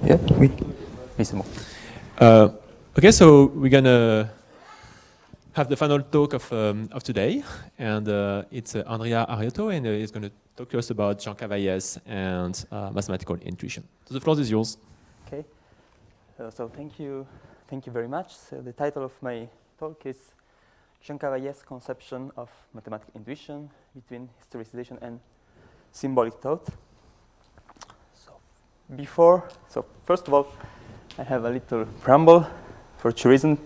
Yeah, oui. Oui, c'est bon. Okay, so we're gonna have the final talk of today, and it's Andrea Ariotto, and he's going to talk to us about Jean Cavaillès and mathematical intuition. So the floor is yours. Okay. So thank you very much. So the title of my talk is Jean Cavaillès' conception of mathematical intuition between historicization and symbolic thought. So first of all, I have a little preamble for two reasons.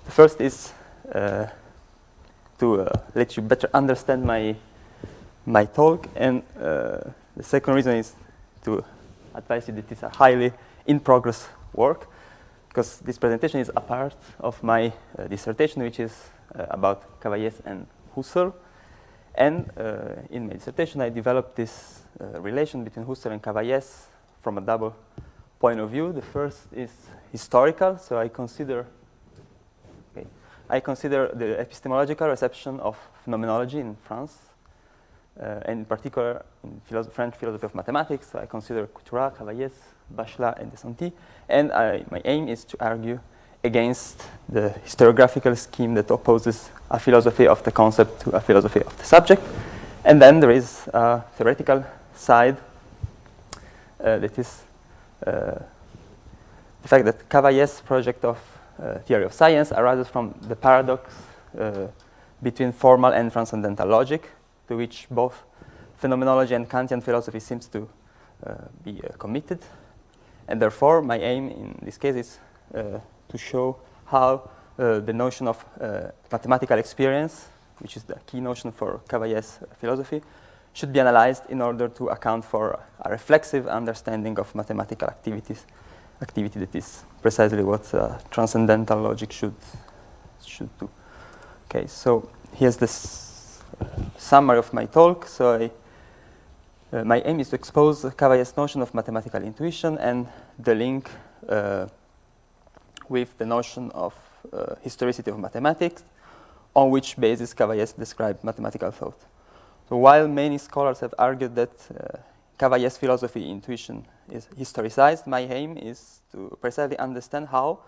The first is to let you better understand my talk, and the second reason is to advise you that it's a highly in-progress work, because this presentation is a part of my dissertation, which is about Cavaillès and Husserl. And in my dissertation, I developed this relation between Husserl and Cavaillès from a double point of view. The first is historical, so I consider the epistemological reception of phenomenology in France, and in particular in French philosophy of mathematics. So I consider Couturat, Cavaillès, Bachelard, and Desanti. And my aim is to argue against the historiographical scheme that opposes a philosophy of the concept to a philosophy of the subject. And then there is a theoretical side that is the fact that Cavaillès' project of theory of science arises from the paradox between formal and transcendental logic, to which both phenomenology and Kantian philosophy seems to be committed. And therefore, my aim in this case is to show how the notion of mathematical experience, which is the key notion for Cavaillès' philosophy, should be analyzed in order to account for a reflexive understanding of mathematical activity that is precisely what transcendental logic should do. Okay, so here's this summary of my talk. So my aim is to expose Cavaillès' notion of mathematical intuition and the link with the notion of historicity of mathematics, on which basis Cavaillès described mathematical thought. So while many scholars have argued that Cavaillès' philosophy intuition is historicized, my aim is to precisely understand how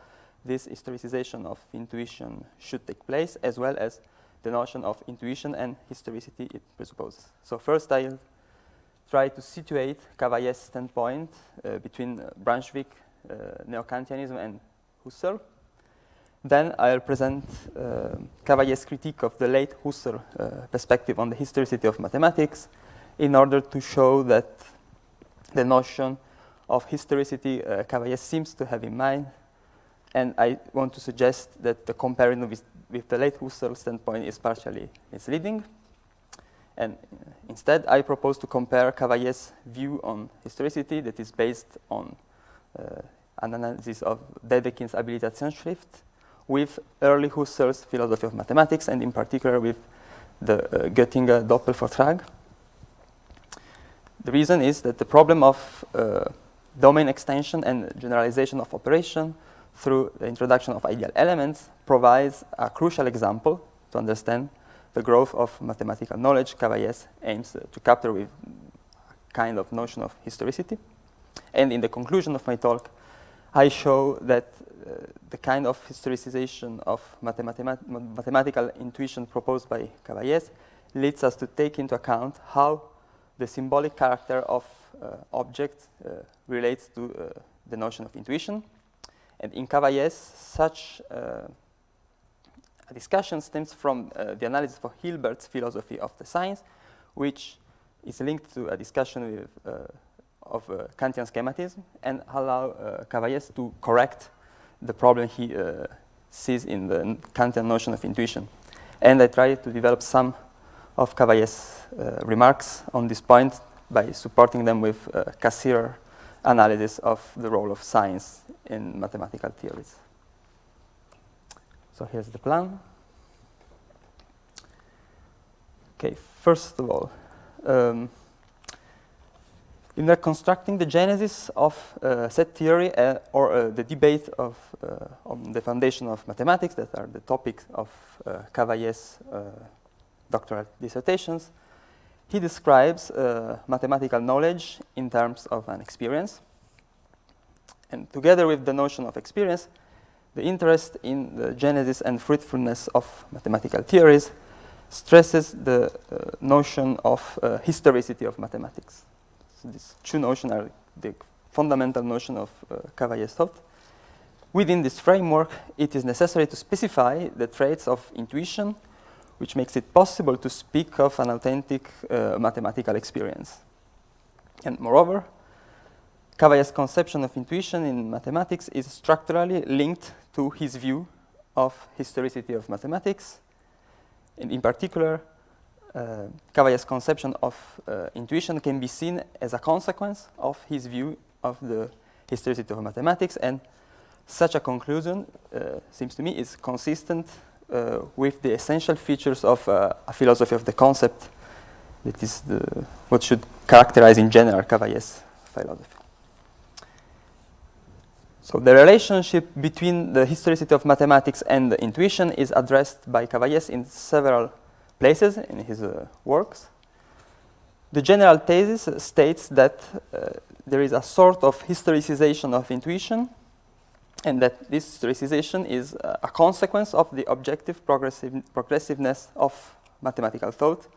this historicization of intuition should take place, as well as the notion of intuition and historicity it presupposes. So first I'll try to situate Cavaillès' standpoint between Brunswick, Neo-Kantianism, and Husserl. Then I'll present Cavaillès' critique of the late Husserl perspective on the historicity of mathematics, in order to show that the notion of historicity Cavaillès seems to have in mind. And I want to suggest that the comparison with the late Husserl standpoint is partially misleading. And instead, I propose to compare Cavaillès' view on historicity that is based on an analysis of Dedekind's Habilitationsschrift with early Husserl's philosophy of mathematics, and in particular with the Göttinger Doppelvortrag. The reason is that the problem of domain extension and generalization of operation through the introduction of ideal elements provides a crucial example to understand the growth of mathematical knowledge Cavaillès aims to capture with a kind of notion of historicity. And in the conclusion of my talk, I show that the kind of historicization of mathematical intuition proposed by Cavaillès leads us to take into account how the symbolic character of objects relates to the notion of intuition. And in Cavaillès, such a discussion stems from the analysis of Hilbert's philosophy of the science, which is linked to a discussion of Kantian schematism, and allow Cavaillès to correct the problem he sees in the Kantian notion of intuition. And I try to develop some of Cavaillès' remarks on this point by supporting them with Cassirer analysis of the role of science in mathematical theories. So here's the plan. Okay, first of all, in reconstructing the genesis of set theory or the debate on the foundation of mathematics, that are the topics of Cavaillès' doctoral dissertations, he describes mathematical knowledge in terms of an experience. And together with the notion of experience, the interest in the genesis and fruitfulness of mathematical theories stresses the notion of historicity of mathematics. So these two notions are the fundamental notion of Cavaillés' thought. Within this framework, it is necessary to specify the traits of intuition, which makes it possible to speak of an authentic mathematical experience. And moreover, Cavaillés' conception of intuition in mathematics is structurally linked to his view of historicity of mathematics. And in particular, Cavaillés' conception of intuition can be seen as a consequence of his view of the historicity of mathematics, and such a conclusion, seems to me, is consistent with the essential features of a philosophy of the concept that is what should characterize in general Cavaillés' philosophy. So the relationship between the historicity of mathematics and the intuition is addressed by Cavaillés in several places in his works. The general thesis states that there is a sort of historicization of intuition, and that this historicization is a consequence of the objective progressiveness of mathematical thought,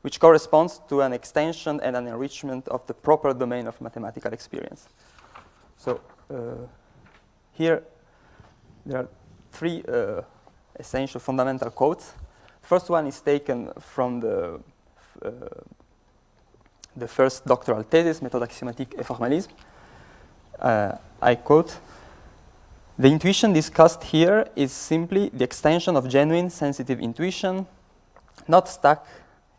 which corresponds to an extension and an enrichment of the proper domain of mathematical experience. So here there are three essential fundamental quotes. The first one is taken from the first doctoral thesis, Méthode axiomatique et formalisme. I quote, "The intuition discussed here is simply the extension of genuine sensitive intuition, not stuck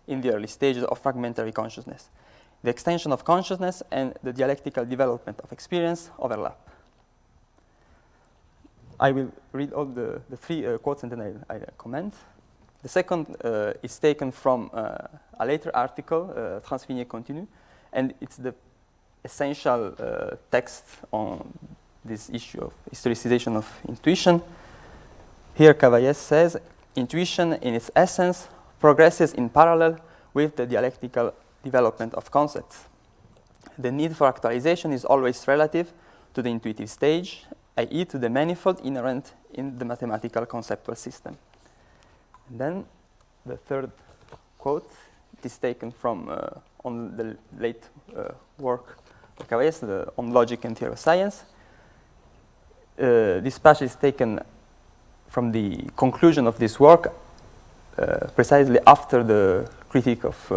in the early stages of fragmentary consciousness. The extension of consciousness and the dialectical development of experience overlap." I will read all the three quotes and then I comment. The second is taken from a later article, Transfini et continu, and it's the essential text on this issue of historicization of intuition. Here Cavaillés says, "Intuition in its essence progresses in parallel with the dialectical development of concepts. The need for actualization is always relative to the intuitive stage, i.e. to the manifold inherent in the mathematical conceptual system." And then the third quote is taken from on the late work of Cavaillés, on logic and theory of science. This passage is taken from the conclusion of this work, precisely after the critique of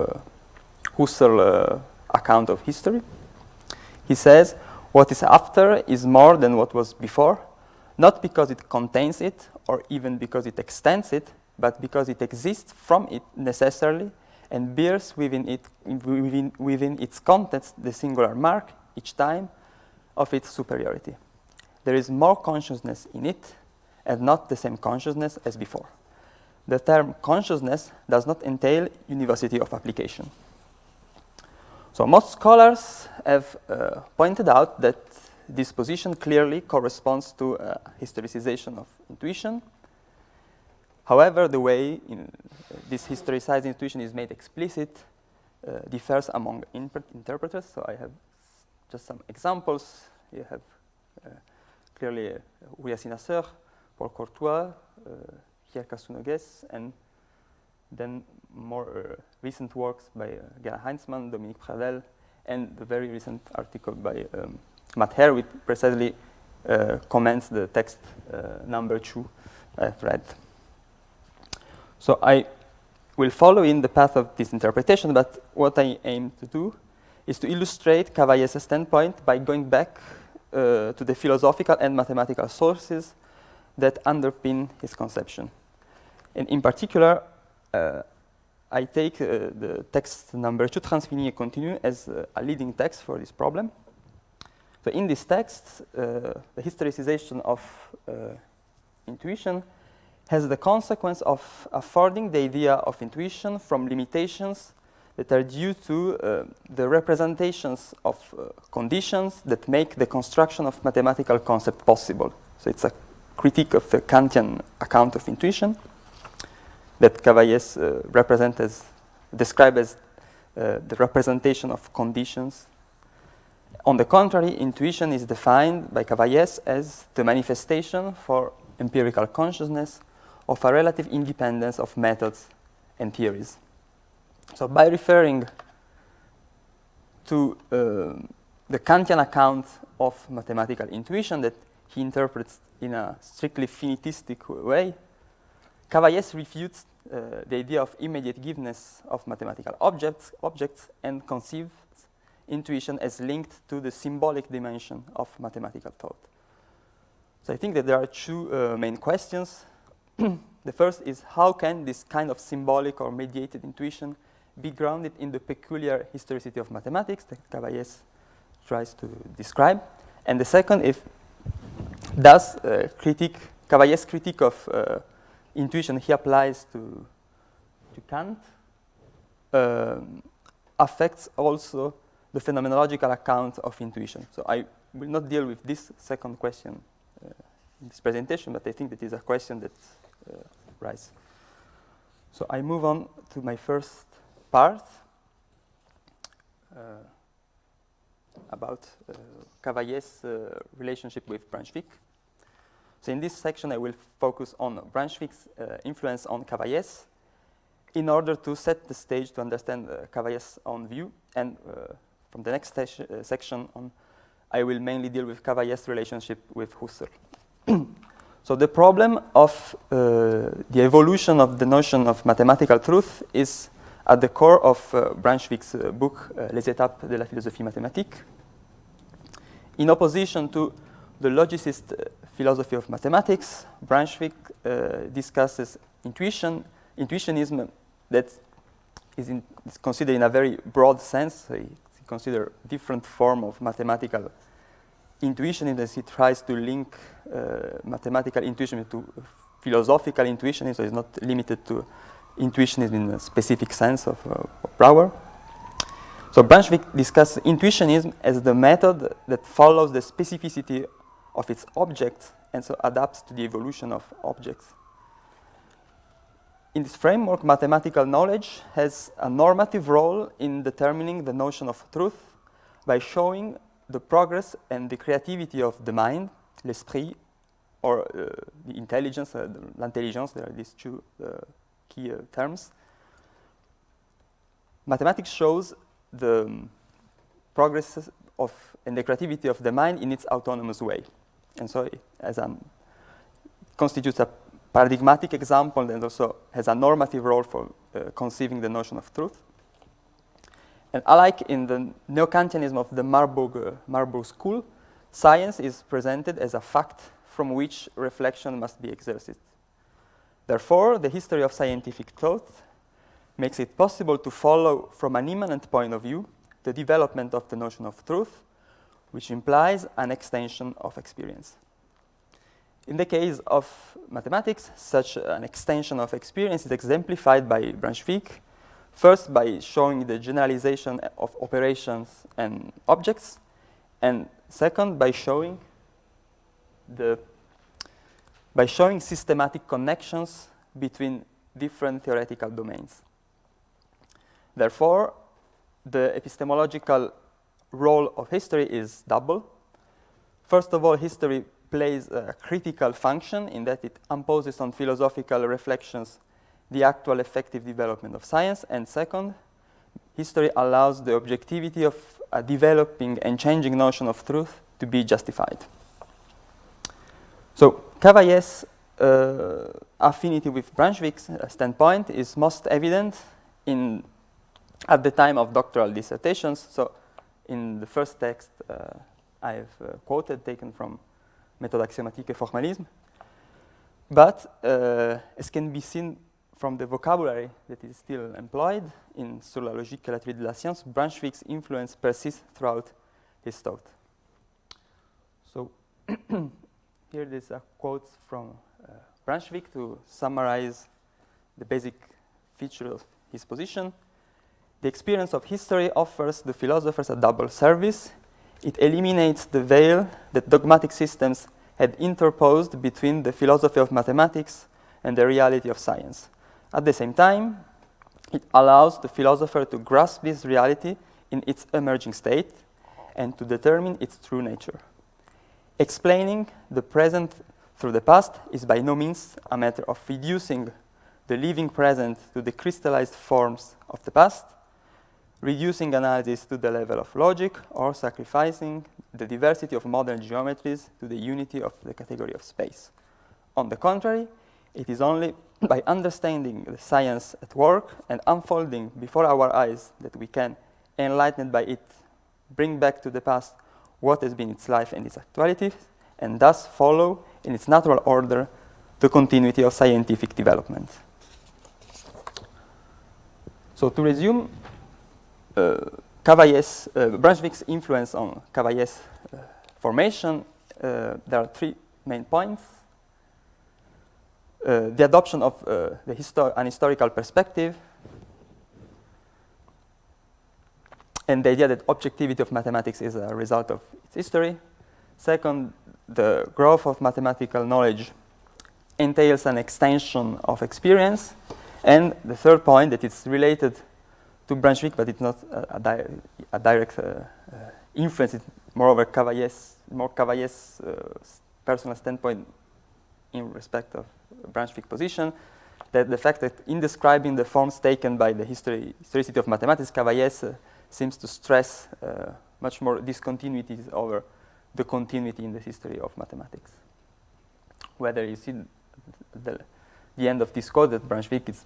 Husserl's account of history. He says, "What is after is more than what was before, not because it contains it or even because it extends it, but because it exists from it necessarily and bears within its context the singular mark, each time, of its superiority. There is more consciousness in it, and not the same consciousness as before. The term consciousness does not entail university of application." So most scholars have pointed out that this position clearly corresponds to historicization of intuition. However, the way this historicized intuition is made explicit differs among interpreters. So I have just some examples. You have clearly Uriah Sinasser, Paul Courtois, Pierre Casounogues, and then more recent works by Gerhard Heinzmann, Dominique Pradel, and the very recent article by Matt Hare, which precisely comments the text number 2 I've read. So I will follow in the path of this interpretation, but what I aim to do is to illustrate Cavaillés' standpoint by going back to the philosophical and mathematical sources that underpin his conception. And in particular, I take the text number 2, Transfini et continu, as a leading text for this problem. So in this text, the historicization of intuition has the consequence of affording the idea of intuition from limitations that are due to the representations of conditions that make the construction of mathematical concept possible. So it's a critique of the Kantian account of intuition that Cavaillés described as the representation of conditions. On the contrary, intuition is defined by Cavaillés as the manifestation for empirical consciousness of a relative independence of methods and theories. So by referring to the Kantian account of mathematical intuition that he interprets in a strictly finitistic way, Cavaillés refutes the idea of immediate giveness of mathematical objects and conceives intuition as linked to the symbolic dimension of mathematical thought. So I think that there are two main questions. The first is, how can this kind of symbolic or mediated intuition be grounded in the peculiar historicity of mathematics that Cavaillés tries to describe? And the second, if does Cavaillés' critique of intuition he applies to Kant affects also the phenomenological account of intuition. So I will not deal with this second question in this presentation, but I think that is a question that arises. So I move on to my first part about Cavaillés' relationship with Brunswick. So in this section, I will focus on Brunswick's influence on Cavaillés in order to set the stage to understand Cavaillés' own view. And from the next section on, I will mainly deal with Cavaillés' relationship with Husserl. So the problem of the evolution of the notion of mathematical truth is at the core of Brunswick's book, Les Étapes de la philosophie mathématique. In opposition to the logicist philosophy of mathematics, Brunswick discusses intuitionism that is considered in a very broad sense. So he considers different form of mathematical intuitionism as he tries to link mathematical intuition to philosophical intuitionism, so it's not limited to intuitionism in a specific sense of Brouwer. So Brunswick discusses intuitionism as the method that follows the specificity of its objects and so adapts to the evolution of objects. In this framework, mathematical knowledge has a normative role in determining the notion of truth by showing the progress and the creativity of the mind, l'esprit, or the intelligence, l'intelligence, there are these two key terms. Mathematics shows the progress of and the creativity of the mind in its autonomous way. And so as constitutes a paradigmatic example and also has a normative role for conceiving the notion of truth. And alike in the neo-Kantianism of the Marburg school, science is presented as a fact from which reflection must be exercised. Therefore, the history of scientific thought makes it possible to follow from an immanent point of view the development of the notion of truth, which implies an extension of experience. In the case of mathematics, such an extension of experience is exemplified by Brunswick, first by showing the generalization of operations and objects, and second by showing systematic connections between different theoretical domains. Therefore, the epistemological role of history is double. First of all, history plays a critical function in that it imposes on philosophical reflections the actual effective development of science. And second, history allows the objectivity of a developing and changing notion of truth to be justified. So Cavaillés' affinity with Brunswick's standpoint is most evident at the time of doctoral dissertations. So in the first text I have quoted, taken from Méthode axiomatique et formalisme. But as can be seen from the vocabulary that is still employed in Sur la logique et la théorie de la science, Brunswick's influence persists throughout his thought. So here there's a quote from Brunswick to summarize the basic features of his position. The experience of history offers the philosophers a double service. It eliminates the veil that dogmatic systems had interposed between the philosophy of mathematics and the reality of science. At the same time, it allows the philosopher to grasp this reality in its emerging state and to determine its true nature. Explaining the present through the past is by no means a matter of reducing the living present to the crystallized forms of the past, reducing analysis to the level of logic, or sacrificing the diversity of modern geometries to the unity of the category of space. On the contrary, it is only by understanding the science at work and unfolding before our eyes that we can, enlightened by it, bring back to the past what has been its life and its actuality, and thus follow in its natural order the continuity of scientific development. So to resume, Brunswick's influence on Cavaillés' formation, there are three main points. The adoption of an historical perspective, and the idea that objectivity of mathematics is a result of its history. Second, the growth of mathematical knowledge entails an extension of experience. And the third point, that it's related to Brunswick, but it's not a direct influence. It's moreover Cavaillés' personal standpoint in respect of Brunswick position, that the fact that in describing the forms taken by the historicity of mathematics, Cavaillés seems to stress much more discontinuities over the continuity in the history of mathematics. Whether you see the end of this quote, that Brunswick is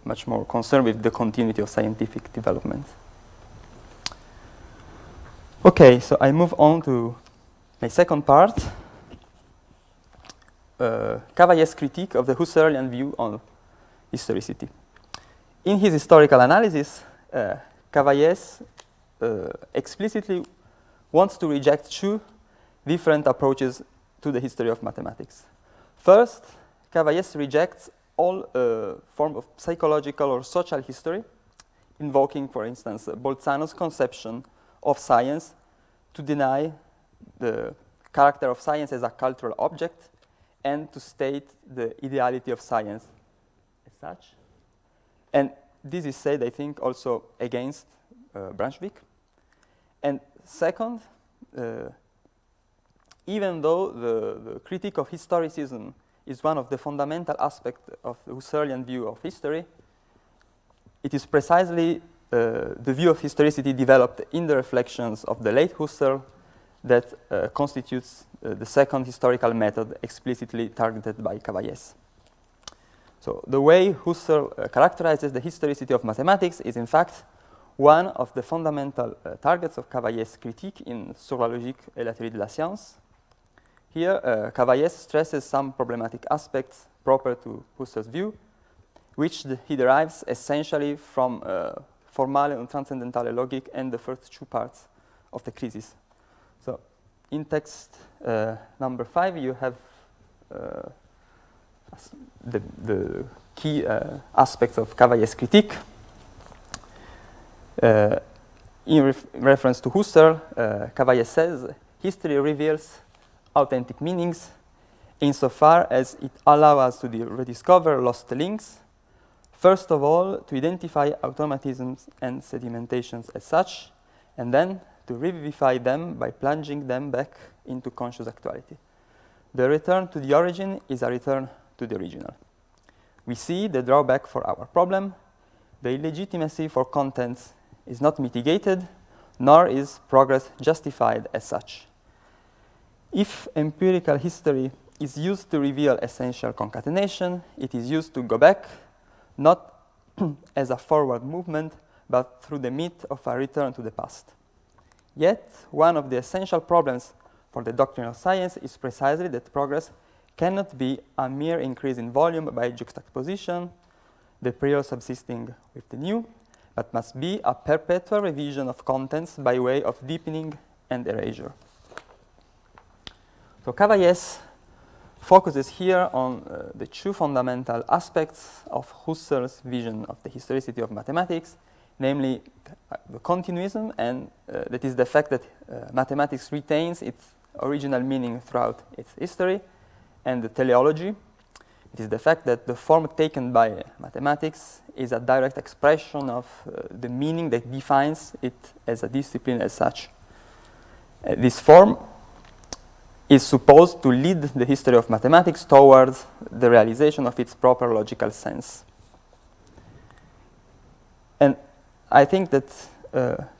much more concerned with the continuity of scientific development. Okay, so I move on to my second part, Cavaillés' critique of the Husserlian view on historicity. In his historical analysis, Cavaillés explicitly wants to reject two different approaches to the history of mathematics. First, Cavaillés rejects all form of psychological or social history, invoking, for instance, Bolzano's conception of science to deny the character of science as a cultural object and to state the ideality of science as such. And this is said, I think, also against Brunswick. And second, even though the critique of historicism is one of the fundamental aspects of the Husserlian view of history, it is precisely the view of historicity developed in the reflections of the late Husserl that constitutes the second historical method explicitly targeted by Cavaillés. So the way Husserl characterizes the historicity of mathematics is in fact one of the fundamental targets of Cavaillés' critique in Sur la logique et la théorie de la science. Here, Cavaillés stresses some problematic aspects proper to Husserl's view, which he derives essentially from formale und transzendentale Logik and the first two parts of the Crisis. So, in text number 5, you have the key aspects of Cavaillés' critique. In reference to Husserl, Cavaillés says, history reveals authentic meanings insofar as it allows us to rediscover lost links, first of all, to identify automatisms and sedimentations as such, and then to revivify them by plunging them back into conscious actuality. The return to the origin is a return to the original. We see the drawback for our problem. The illegitimacy for contents is not mitigated, nor is progress justified as such. If empirical history is used to reveal essential concatenation, it is used to go back, not as a forward movement, but through the myth of a return to the past. Yet, one of the essential problems for the doctrine of science is precisely that progress cannot be a mere increase in volume by juxtaposition, the prior subsisting with the new, but must be a perpetual revision of contents by way of deepening and erasure. So Cavaillés focuses here on the two fundamental aspects of Husserl's vision of the historicity of mathematics, namely the continuism, and that is the fact that mathematics retains its original meaning throughout its history, and the teleology. It is the fact that the form taken by mathematics is a direct expression of the meaning that defines it as a discipline as such. This form is supposed to lead the history of mathematics towards the realization of its proper logical sense. And I think that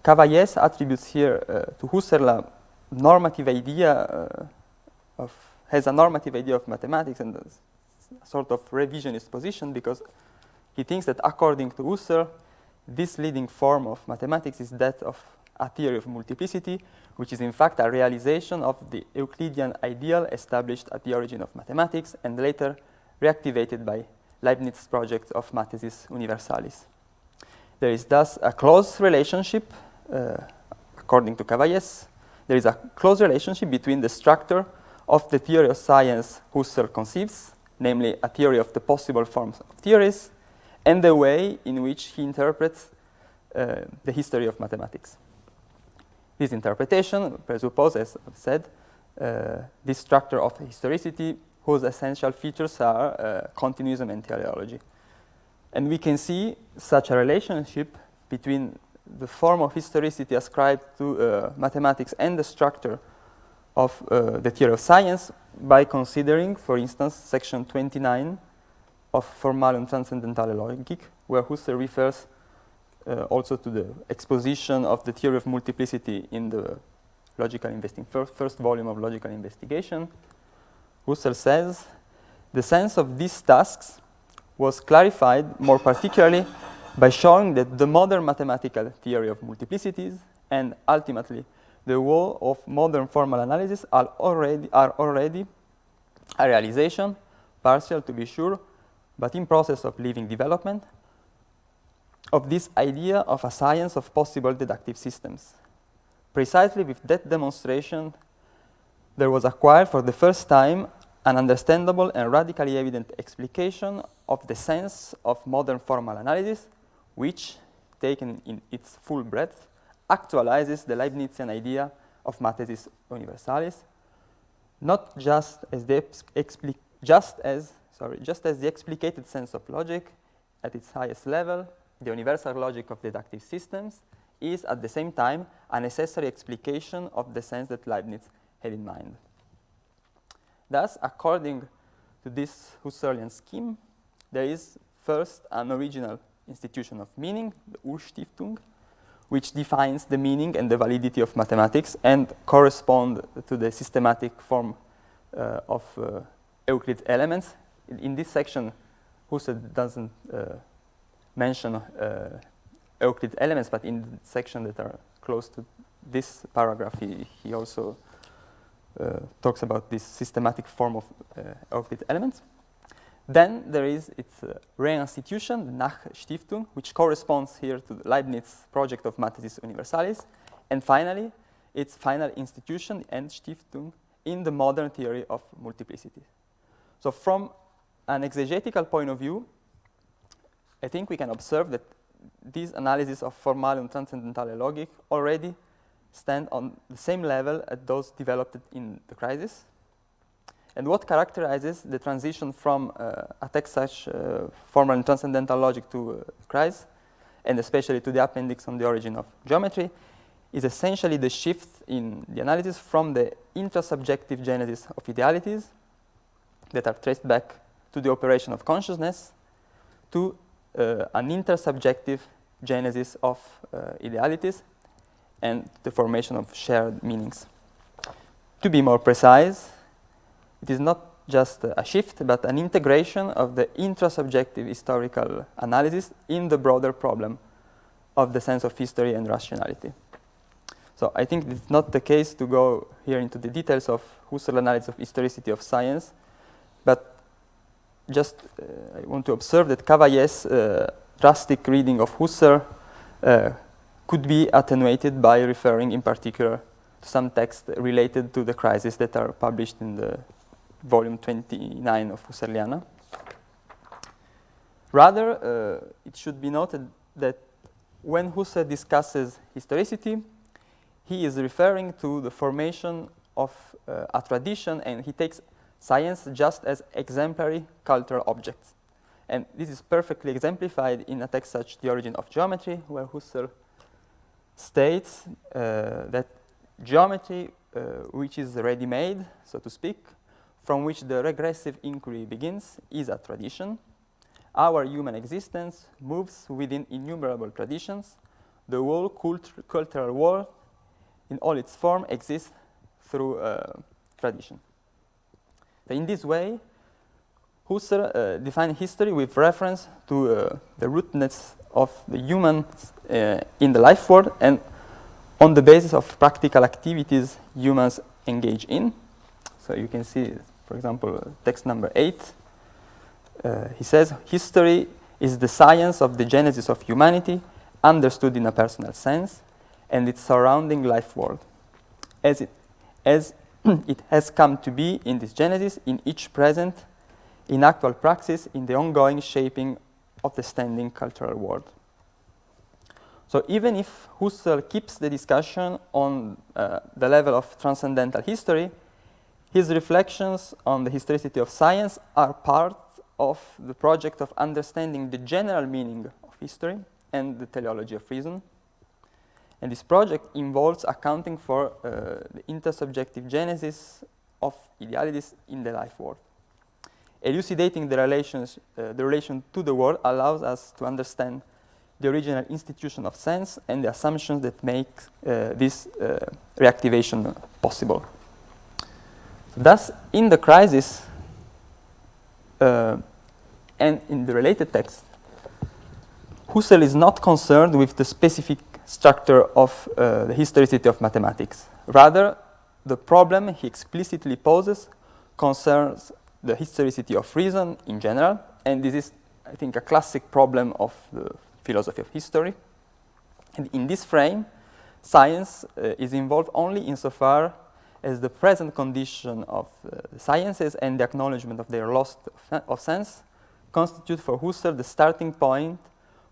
Cavaillés attributes here to Husserl a normative idea has a normative idea of mathematics and a sort of revisionist position, because he thinks that according to Husserl, this leading form of mathematics is that of a theory of multiplicity, which is in fact a realization of the Euclidean ideal established at the origin of mathematics and later reactivated by Leibniz's project of Mathesis Universalis. There is thus a close relationship, according to Cavaillés, there is a close relationship between the structure of the theory of science Husserl conceives, namely a theory of the possible forms of theories, and the way in which he interprets the history of mathematics. This interpretation presupposes, as I've said, this structure of historicity whose essential features are continuism and teleology. And we can see such a relationship between the form of historicity ascribed to mathematics and the structure of the theory of science by considering, for instance, section 29 of Formale und Transzendentale Logik, where Husserl refers also to the exposition of the theory of multiplicity in the first volume of Logical Investigation. Husserl says, the sense of these tasks was clarified more particularly by showing that the modern mathematical theory of multiplicities and ultimately the whole of modern formal analysis are already a realization, partial to be sure, but in process of living development, of this idea of a science of possible deductive systems. Precisely with that demonstration, there was acquired for the first time an understandable and radically evident explication of the sense of modern formal analysis, which, taken in its full breadth, actualizes the Leibnizian idea of Mathesis Universalis, not just as the explicated sense of logic at its highest level, the universal logic of deductive systems, is at the same time a necessary explication of the sense that Leibniz had in mind. Thus, according to this Husserlian scheme, there is first an original institution of meaning, the Urstiftung, which defines the meaning and the validity of mathematics and correspond to the systematic form of Euclid's elements. In this section, Husserl doesn't mention Euclid's elements, but in the section that are close to this paragraph, he also talks about this systematic form of Euclid's elements. Then there is its reinstitution, the Nachstiftung, which corresponds here to the Leibniz project of Mathesis Universalis. And finally, its final institution, Endstiftung, in the modern theory of multiplicity. So from an exegetical point of view, I think we can observe that these analyses of Formale und Transzendentale Logik already stand on the same level as those developed in the crisis. And what characterizes the transition from a text such formal and transcendental logic to crisis, and especially to the appendix on the origin of geometry, is essentially the shift in the analysis from the intrasubjective genesis of idealities that are traced back to the operation of consciousness to an intersubjective genesis of idealities and the formation of shared meanings. To be more precise, it is not just a shift, but an integration of the intrasubjective historical analysis in the broader problem of the sense of history and rationality. So I think it's not the case to go here into the details of Husserl analysis of historicity of science, but just I want to observe that Cavaillés' drastic reading of Husserl could be attenuated by referring in particular to some texts related to the crisis that are published in the volume 29 of Husserliana. Rather, it should be noted that when Husserl discusses historicity, he is referring to the formation of a tradition, and he takes science just as exemplary cultural objects. And this is perfectly exemplified in a text such The Origin of Geometry, where Husserl states that geometry which is ready-made, so to speak, from which the regressive inquiry begins, is a tradition. Our human existence moves within innumerable traditions. The whole cultural world, in all its form, exists through tradition. So in this way, Husserl defined history with reference to the rootedness of the humans in the life world and on the basis of practical activities humans engage in. So you can see, for example, text number 8. He says, history is the science of the genesis of humanity, understood in a personal sense, and its surrounding life world, as it has come to be in this genesis, in each present, in actual praxis, in the ongoing shaping of the standing cultural world. So even if Husserl keeps the discussion on the level of transcendental history, his reflections on the historicity of science are part of the project of understanding the general meaning of history and the teleology of reason. And this project involves accounting for the intersubjective genesis of idealities in the life world. Elucidating the relation to the world allows us to understand the original institution of sense and the assumptions that make this reactivation possible. Thus, in the crisis and in the related text, Husserl is not concerned with the specific structure of the historicity of mathematics. Rather, the problem he explicitly poses concerns the historicity of reason in general, and this is, I think, a classic problem of the philosophy of history. And in this frame, science is involved only insofar as the present condition of the sciences and the acknowledgement of their loss of sense constitute for Husserl the starting point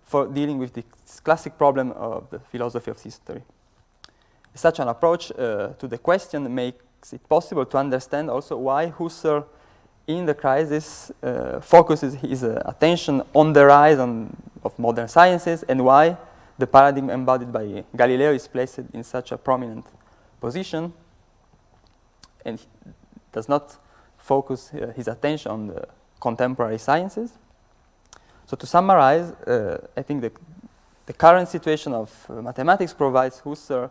for dealing with this classic problem of the philosophy of history. Such an approach to the question makes it possible to understand also why Husserl in the crisis focuses his attention on the rise of modern sciences and why the paradigm embodied by Galileo is placed in such a prominent position and does not focus his attention on the contemporary sciences. So to summarize, I think the current situation of mathematics provides Husserl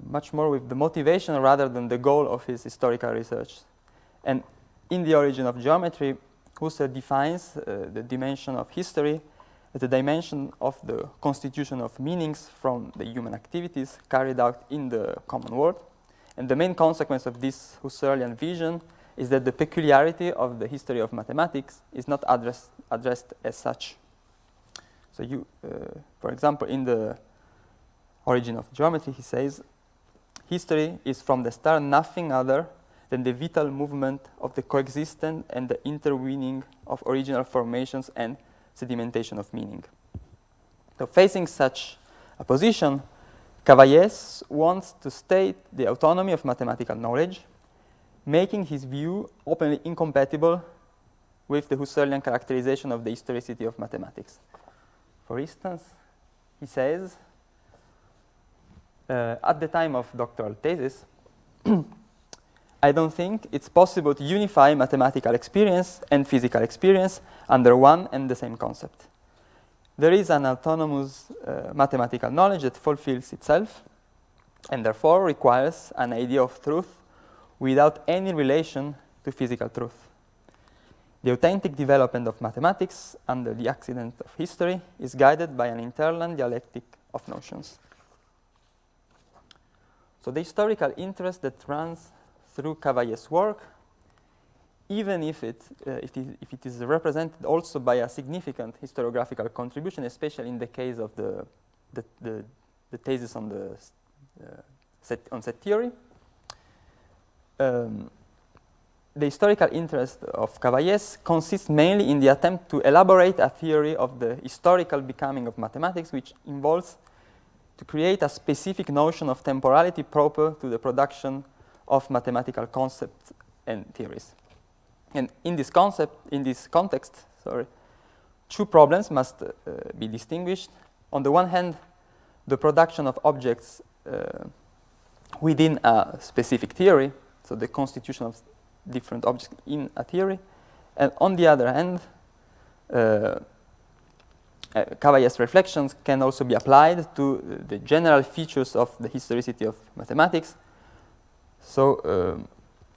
much more with the motivation rather than the goal of his historical research. And in The Origin of Geometry, Husserl defines the dimension of history as a dimension of the constitution of meanings from the human activities carried out in the common world. And the main consequence of this Husserlian vision is that the peculiarity of the history of mathematics is not addressed as such. So you, for example, in The Origin of Geometry, he says, history is from the start nothing other than the vital movement of the coexistence and the interweaving of original formations and sedimentation of meaning. So facing such a position, Cavaillés wants to state the autonomy of mathematical knowledge, making his view openly incompatible with the Husserlian characterization of the historicity of mathematics. For instance, he says, at the time of doctoral thesis, I don't think it's possible to unify mathematical experience and physical experience under one and the same concept. There is an autonomous mathematical knowledge that fulfills itself and therefore requires an idea of truth without any relation to physical truth. The authentic development of mathematics under the accident of history is guided by an internal dialectic of notions. So the historical interest that runs through Cavaillés' work, even if it is represented also by a significant historiographical contribution, especially in the case of the thesis on the set theory, the historical interest of Cavaillés consists mainly in the attempt to elaborate a theory of the historical becoming of mathematics, which involves to create a specific notion of temporality proper to the production of mathematical concepts and theories. And in this context, two problems must be distinguished. On the one hand, the production of objects within a specific theory, so the constitution of different objects in a theory. And on the other hand, Cavaillés' reflections can also be applied to the general features of the historicity of mathematics, so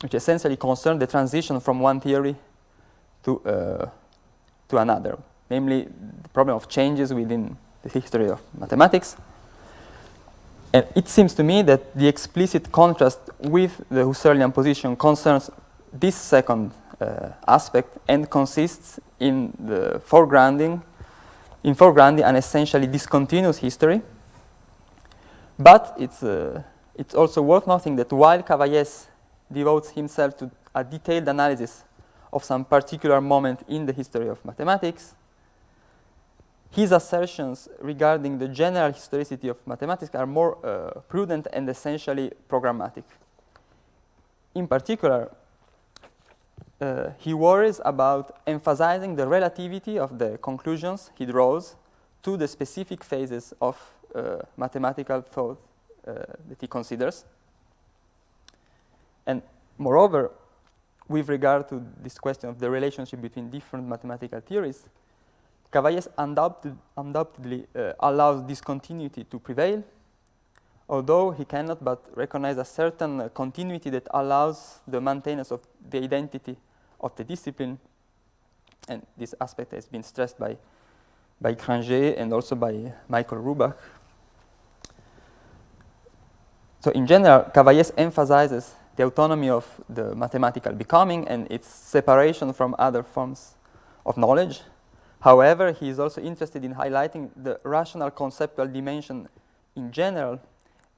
which essentially concern the transition from one theory to another, namely the problem of changes within the history of mathematics. And it seems to me that the explicit contrast with the Husserlian position concerns this second aspect and consists in the foregrounding an essentially discontinuous history. But it's also worth noting that while Cavaillés devotes himself to a detailed analysis of some particular moment in the history of mathematics, his assertions regarding the general historicity of mathematics are more prudent and essentially programmatic. In particular, he worries about emphasizing the relativity of the conclusions he draws to the specific phases of mathematical thought that he considers. And moreover, with regard to this question of the relationship between different mathematical theories, Cavaillés undoubtedly allows discontinuity to prevail, although he cannot but recognize a certain continuity that allows the maintenance of the identity of the discipline. And this aspect has been stressed by Granger and also by Michael Rubach. So in general, Cavaillés emphasizes the autonomy of the mathematical becoming and its separation from other forms of knowledge. However, he is also interested in highlighting the rational conceptual dimension in general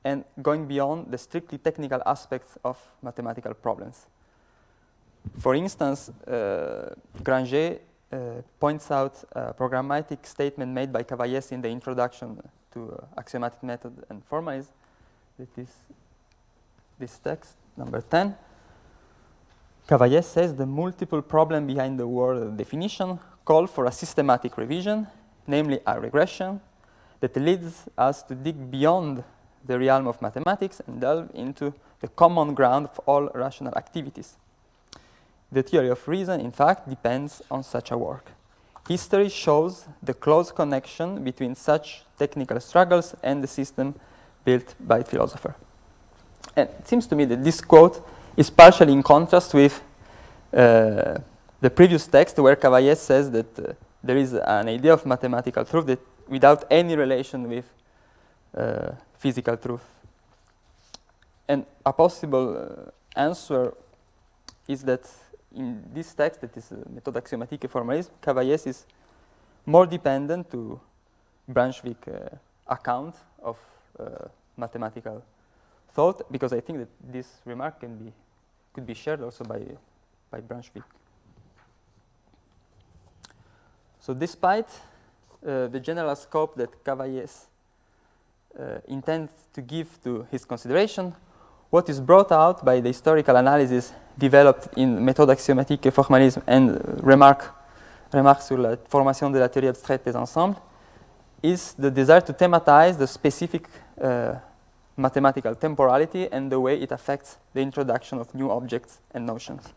and going beyond the strictly technical aspects of mathematical problems. For instance, Granger points out a programmatic statement made by Cavaillés in the introduction to Axiomatic Method and Formalism. That is this text, number 10. Cavaillés says the multiple problem behind the word definition call for a systematic revision, namely a regression, that leads us to dig beyond the realm of mathematics and delve into the common ground of all rational activities. The theory of reason, in fact, depends on such a work. History shows the close connection between such technical struggles and the system built by philosopher. And it seems to me that this quote is partially in contrast with the previous text where Cavaillés says that there is an idea of mathematical truth that without any relation with physical truth. And a possible answer is that in this text, that is Méthode axiomatique et formalisme, Cavaillés is more dependent to Brunswick's account of mathematical thought, because I think that this remark could be shared also by Brunswick. So despite the general scope that Cavaillés intends to give to his consideration, what is brought out by the historical analysis developed in Méthode axiomatique et formalisme and remarque sur la formation de la théorie abstraite des ensembles is the desire to thematize the specific mathematical temporality and the way it affects the introduction of new objects and notions.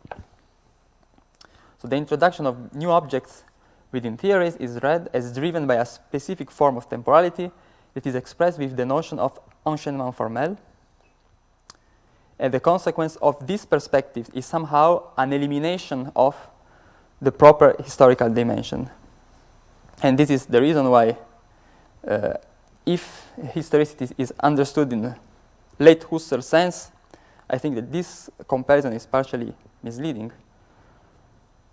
So the introduction of new objects within theories is read as driven by a specific form of temporality that is expressed with the notion of enchaînement formel. And the consequence of this perspective is somehow an elimination of the proper historical dimension. And this is the reason why if historicity is understood in a late Husserl sense, I think that this comparison is partially misleading.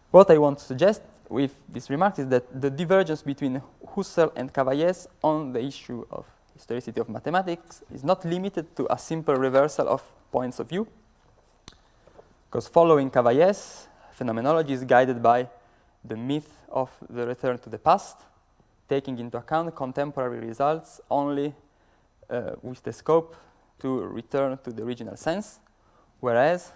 What I want to suggest with this remark is that the divergence between Husserl and Cavaillés on the issue of historicity of mathematics is not limited to a simple reversal of points of view, because following Cavaillés, phenomenology is guided by the myth of the return to the past, taking into account contemporary results only with the scope to return to the original sense, whereas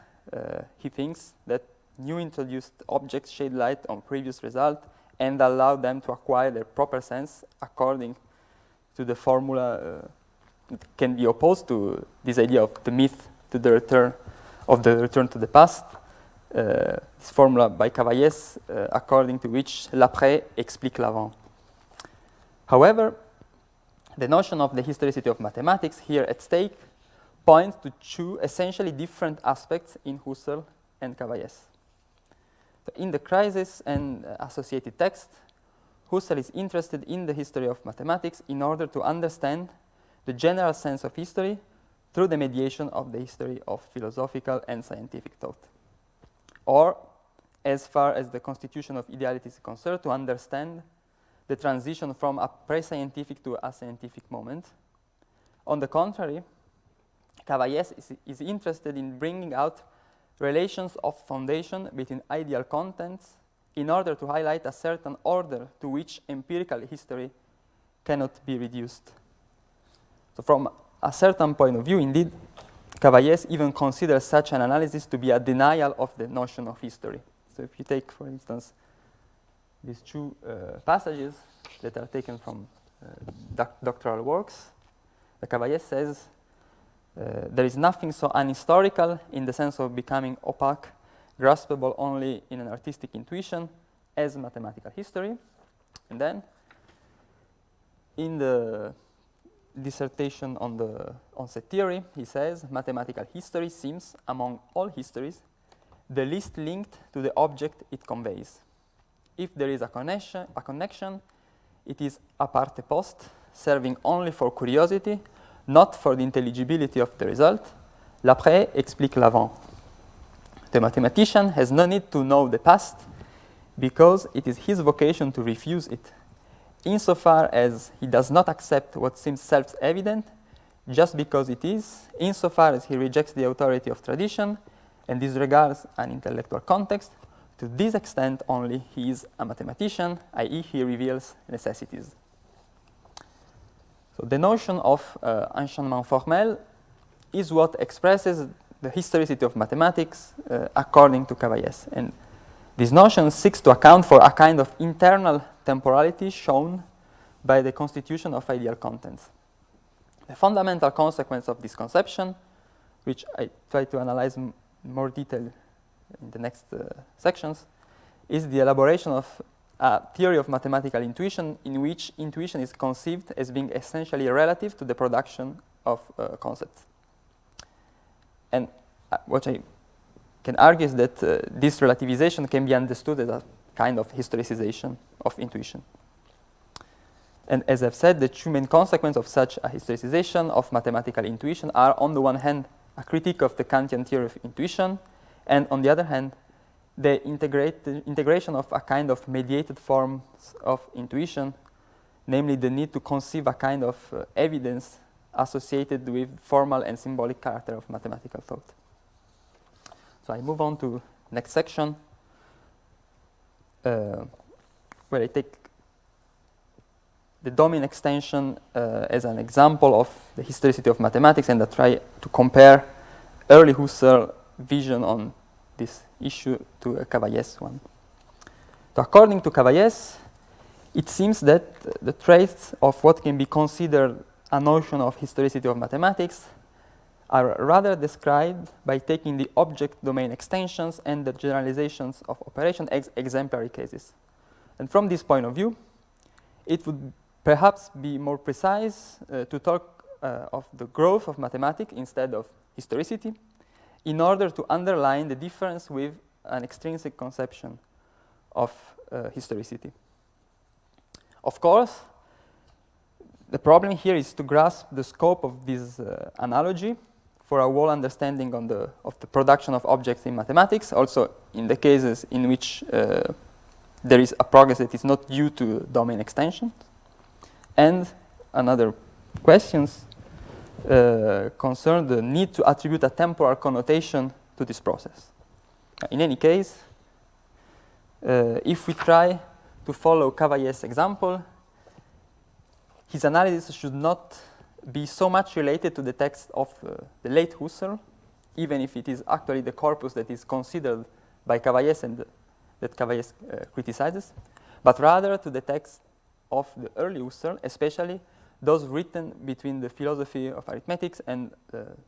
he thinks that new introduced objects shed light on previous results and allow them to acquire their proper sense according to the formula can be opposed to this idea of the myth to the return to the past. This formula by Cavaillés, according to which l'après explique l'avant. However, the notion of the historicity of mathematics here at stake points to two essentially different aspects in Husserl and Cavaillés. So in the Crisis and associated text, Husserl is interested in the history of mathematics in order to understand the general sense of history through the mediation of the history of philosophical and scientific thought. Or, as far as the constitution of ideality is concerned, to understand the transition from a pre-scientific to a scientific moment. On the contrary, Cavaillés is interested in bringing out relations of foundation between ideal contents in order to highlight a certain order to which empirical history cannot be reduced. So from a certain point of view, indeed, Cavaillés even considers such an analysis to be a denial of the notion of history. So if you take, for instance, these two passages that are taken from doctoral works, Cavaillés says, there is nothing so unhistorical in the sense of becoming opaque, graspable only in an artistic intuition as mathematical history. And then, in the dissertation on set theory, he says, mathematical history seems, among all histories, the least linked to the object it conveys. If there is a connection, it is a parte post, serving only for curiosity, not for the intelligibility of the result. L'après explique l'avant. The mathematician has no need to know the past because it is his vocation to refuse it, insofar as he does not accept what seems self-evident just because it is, insofar as he rejects the authority of tradition and disregards an intellectual context. To this extent only he is a mathematician, i.e. he reveals necessities. So the notion of enchaînement formel is what expresses the historicity of mathematics according to Cavaillés. And this notion seeks to account for a kind of internal temporality shown by the constitution of ideal contents. The fundamental consequence of this conception, which I try to analyze in more detail in the next sections, is the elaboration of a theory of mathematical intuition in which intuition is conceived as being essentially relative to the production of concepts. And what I can argue is that this relativization can be understood as a kind of historicization of intuition. And as I've said, the two main consequences of such a historicization of mathematical intuition are, on the one hand, a critique of the Kantian theory of intuition, and on the other hand, the integration of a kind of mediated forms of intuition, namely the need to conceive a kind of evidence associated with formal and symbolic character of mathematical thought. So I move on to next section, where I take the domain extension as an example of the historicity of mathematics, and I try to compare early Husserl vision on this issue to a Cavaillés one. So according to Cavaillés, it seems that the traits of what can be considered a notion of historicity of mathematics are rather described by taking the object domain extensions and the generalizations of operation as exemplary cases. And from this point of view, it would perhaps be more precise to talk of the growth of mathematics instead of historicity, in order to underline the difference with an extrinsic conception of historicity. Of course, the problem here is to grasp the scope of this analogy for a whole understanding of the production of objects in mathematics, also in the cases in which there is a progress that is not due to domain extension. And another questions concern the need to attribute a temporal connotation to this process. In any case, if we try to follow Cavaillés' example, his analysis should not be so much related to the text of the late Husserl, even if it is actually the corpus that is considered by Cavaillés and that Cavaillés criticizes, but rather to the text of the early Husserl, especially those written between the philosophy of arithmetics and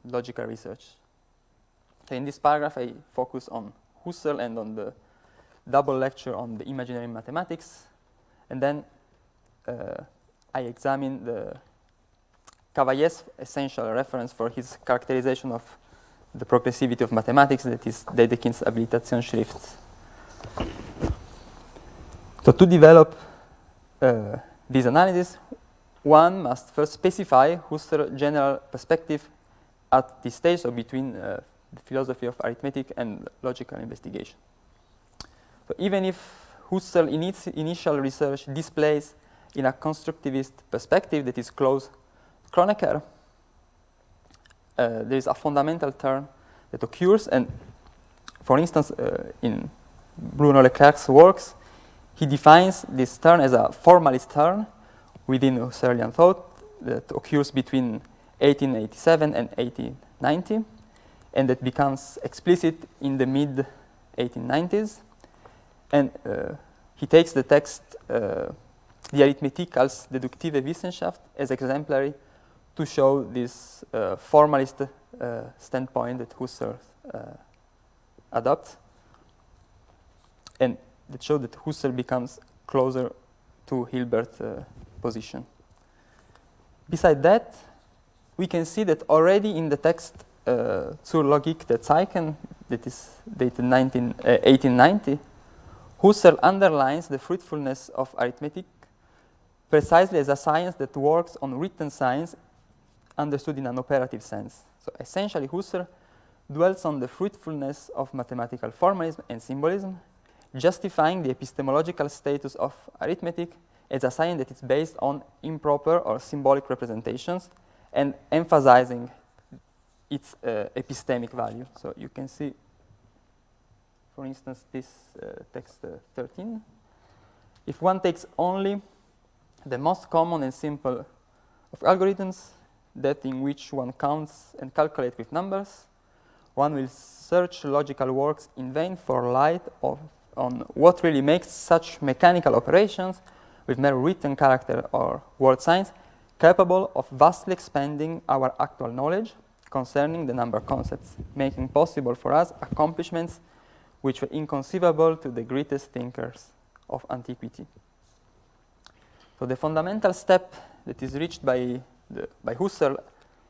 logical research. So in this paragraph, I focus on Husserl and on the double lecture on the imaginary mathematics, and then I examine the Cavaillés' essential reference for his characterization of the progressivity of mathematics, that is Dedekind's Habilitationsschrift. So to develop this analysis, one must first specify Husserl's general perspective at this stage, so between the philosophy of arithmetic and logical investigation. So even if Husserl in its initial research displays in a constructivist perspective that is close to Kronecker, there is a fundamental turn that occurs, and for instance, in Bruno Leclerc's works, he defines this turn as a formalist turn within Husserlian thought that occurs between 1887 and 1890, and that becomes explicit in the mid-1890s. And he takes the text, Die Arithmetik als deduktive Wissenschaft, as exemplary to show this formalist standpoint that Husserl adopts, and that shows that Husserl becomes closer to Hilbert's position. Beside that, we can see that already in the text Zur Logik der Zeichen, that is dated 1890, Husserl underlines the fruitfulness of arithmetic precisely as a science that works on written science understood in an operative sense. So essentially, Husserl dwells on the fruitfulness of mathematical formalism and symbolism, justifying the epistemological status of arithmetic as a science that is based on improper or symbolic representations and emphasizing its epistemic value. So you can see, for instance, this text 13. If one takes only the most common and simple of algorithms, that in which one counts and calculates with numbers, one will search logical works in vain for light on what really makes such mechanical operations with mere written character or word signs capable of vastly expanding our actual knowledge concerning the number concepts, making possible for us accomplishments which were inconceivable to the greatest thinkers of antiquity. So the fundamental step that is reached by Husserl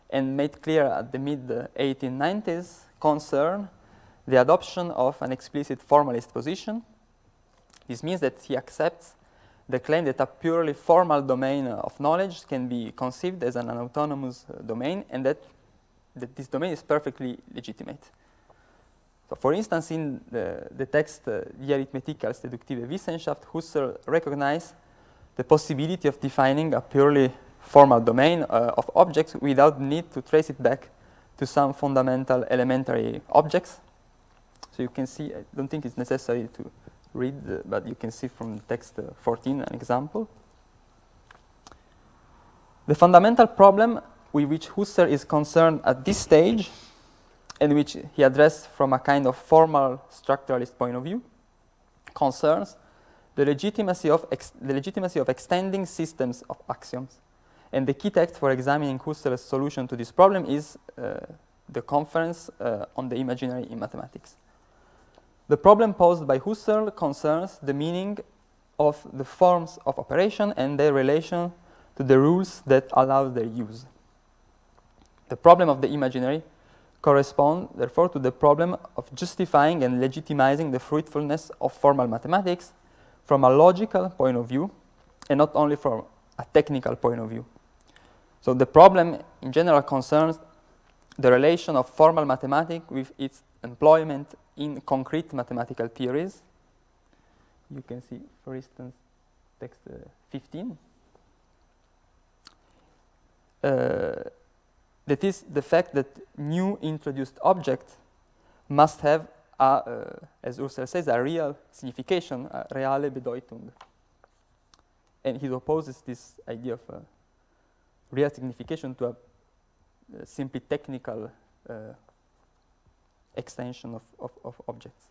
and made clear at the mid-1890s concern the adoption of an explicit formalist position. This means that he accepts the claim that a purely formal domain of knowledge can be conceived as an autonomous domain, and that this domain is perfectly legitimate. So for instance, in the text Die Arithmetik als deduktive Wissenschaft, Husserl recognized the possibility of defining a purely formal domain of objects without need to trace it back to some fundamental elementary objects. So you can see, I don't think it's necessary to read, but you can see from text 14 an example. The fundamental problem with which Husserl is concerned at this stage, and which he addressed from a kind of formal structuralist point of view, concerns the legitimacy of extending systems of axioms. And the key text for examining Husserl's solution to this problem is the conference on the imaginary in mathematics. The problem posed by Husserl concerns the meaning of the forms of operation and their relation to the rules that allow their use. The problem of the imaginary corresponds, therefore, to the problem of justifying and legitimizing the fruitfulness of formal mathematics from a logical point of view, and not only from a technical point of view. So the problem in general concerns the relation of formal mathematics with its employment in concrete mathematical theories. You can see, for instance, text 15. That is the fact that new introduced objects must have, as Husserl says, a real signification, a reale Bedeutung. And he opposes this idea of real signification to a simply technical extension of objects.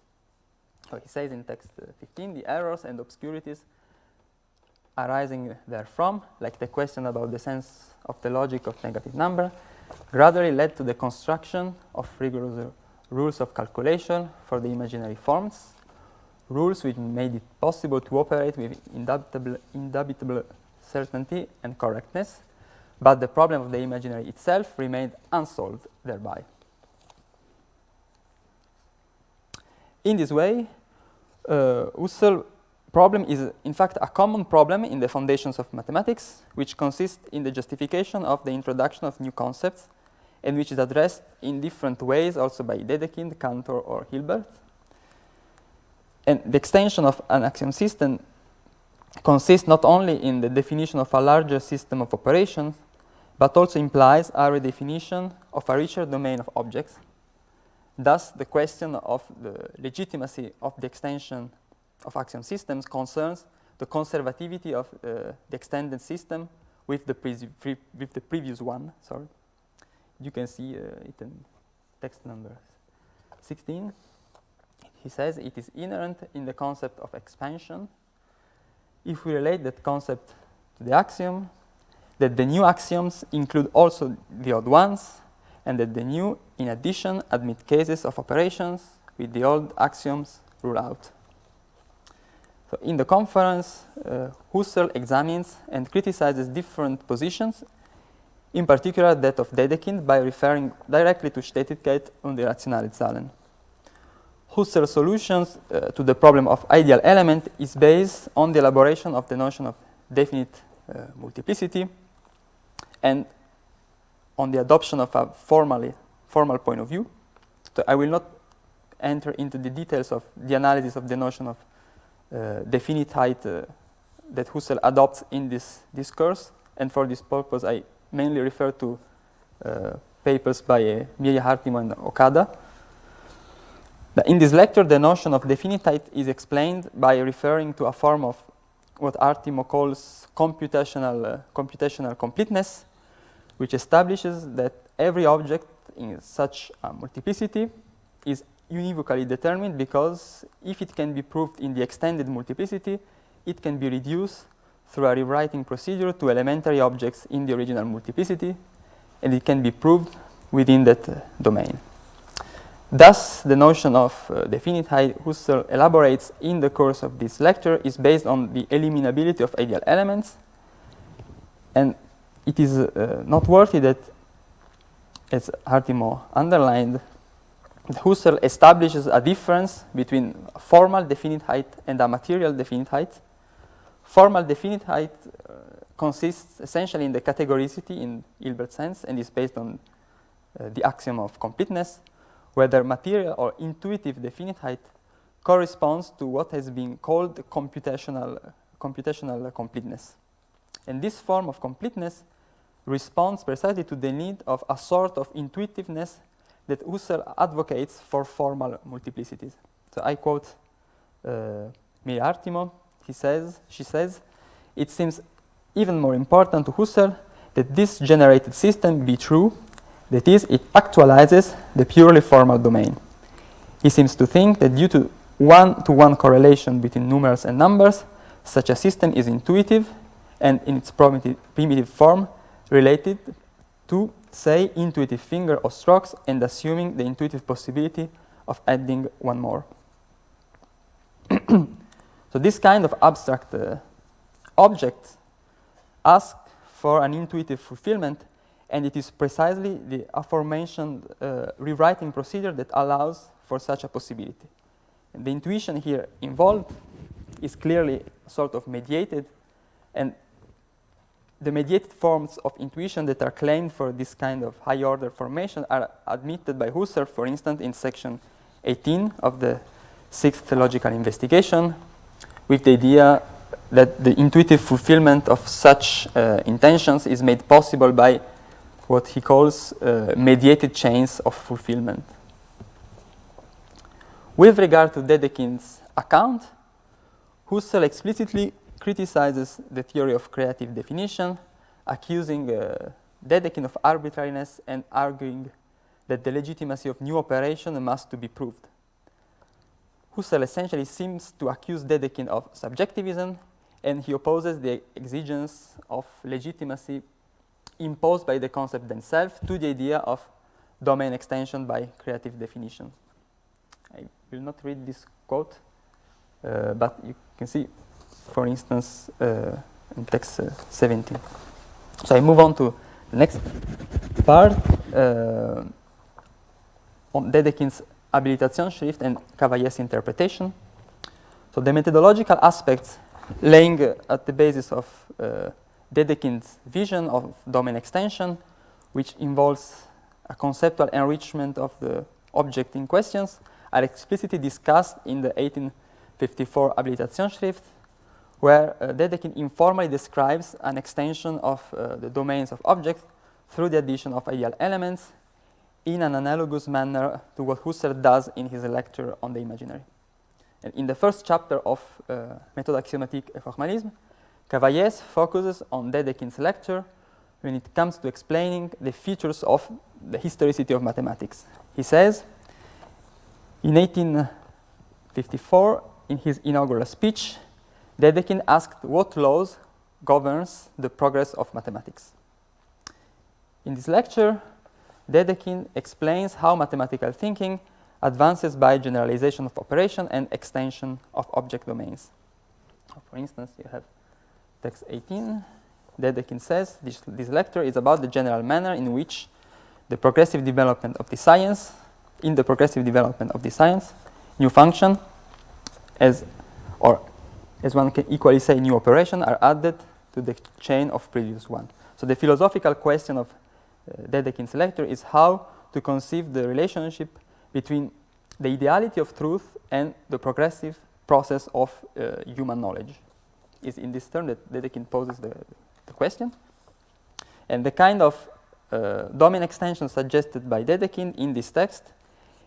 So he says in text 15, the errors and obscurities arising therefrom, like the question about the sense of the logic of negative number, gradually led to the construction of rigorous rules of calculation for the imaginary forms, rules which made it possible to operate with indubitable certainty and correctness, but the problem of the imaginary itself remained unsolved thereby. In this way, Husserl's problem is in fact a common problem in the foundations of mathematics, which consists in the justification of the introduction of new concepts, and which is addressed in different ways also by Dedekind, Cantor, or Hilbert. And the extension of an axiom system consists not only in the definition of a larger system of operations, but also implies a redefinition of a richer domain of objects. Thus, the question of the legitimacy of the extension of axiom systems concerns the conservativity of the extended system with the previous one. Sorry. You can see it in text number 16. He says it is inherent in the concept of expansion, if we relate that concept to the axiom, that the new axioms include also the old ones, and that the new, in addition, admit cases of operations with the old axioms ruled out. So in the conference, Husserl examines and criticizes different positions, in particular that of Dedekind, by referring directly to Stetigkeit und die rationale Zahlen. Husserl's solutions to the problem of ideal element is based on the elaboration of the notion of definite multiplicity and on the adoption of a formal point of view. So I will not enter into the details of the analysis of the notion of definite that Husserl adopts in this discourse, and for this purpose I mainly refer to papers by Mireya Hartimo and Okada. In this lecture, the notion of definite is explained by referring to a form of what Hartimo calls computational completeness, which establishes that every object in such a multiplicity is univocally determined, because if it can be proved in the extended multiplicity, it can be reduced through a rewriting procedure to elementary objects in the original multiplicity, and it can be proved within that domain. Thus, the notion of definite Husserl elaborates in the course of this lecture is based on the eliminability of ideal elements, and it is noteworthy that, as Hartimo underlined, Husserl establishes a difference between a formal definite and a material definite. Formal definite consists essentially in the categoricity in Hilbert's sense, and is based on the axiom of completeness, whether material or intuitive definite corresponds to what has been called computational completeness. And this form of completeness responds precisely to the need of a sort of intuitiveness that Husserl advocates for formal multiplicities. So I quote Mireya Hartimo. She says, it seems even more important to Husserl that this generated system be true, that is, it actualizes the purely formal domain. He seems to think that due to one-to-one correlation between numerals and numbers, such a system is intuitive and in its primitive form related to, say, intuitive finger or strokes, and assuming the intuitive possibility of adding one more. So this kind of abstract object asks for an intuitive fulfillment, and it is precisely the aforementioned rewriting procedure that allows for such a possibility. And the intuition here involved is clearly sort of mediated, and the mediated forms of intuition that are claimed for this kind of high-order formation are admitted by Husserl, for instance, in section 18 of the sixth logical investigation, with the idea that the intuitive fulfillment of such intentions is made possible by what he calls mediated chains of fulfillment. With regard to Dedekind's account, Husserl explicitly criticizes the theory of creative definition, accusing Dedekind of arbitrariness and arguing that the legitimacy of new operation must be proved. Husserl essentially seems to accuse Dedekind of subjectivism, and he opposes the exigence of legitimacy imposed by the concept themselves to the idea of domain extension by creative definition. I will not read this quote, but you can see, for instance, in text 17. So I move on to the next part on Dedekind's Habilitationsschrift and Cavaillés' interpretation. So the methodological aspects laying at the basis of Dedekind's vision of domain extension, which involves a conceptual enrichment of the object in questions, are explicitly discussed in the 1854 Habilitationsschrift, where Dedekind informally describes an extension of the domains of objects through the addition of ideal elements in an analogous manner to what Husserl does in his lecture on the imaginary. And in the first chapter of Méthode axiomatique et formalisme, Cavaillés focuses on Dedekind's lecture when it comes to explaining the features of the historicity of mathematics. He says, in 1854, in his inaugural speech, Dedekind asked what laws governs the progress of mathematics. In this lecture, Dedekind explains how mathematical thinking advances by generalization of operation and extension of object domains. For instance, you have text 18. Dedekind says this lecture is about the general manner in which the progressive development of the science, new function, as one can equally say new operation, are added to the chain of previous one. So the philosophical question of Dedekind's lecture is how to conceive the relationship between the ideality of truth and the progressive process of human knowledge. Is in this term that Dedekind poses the question. And the kind of domain extension suggested by Dedekind in this text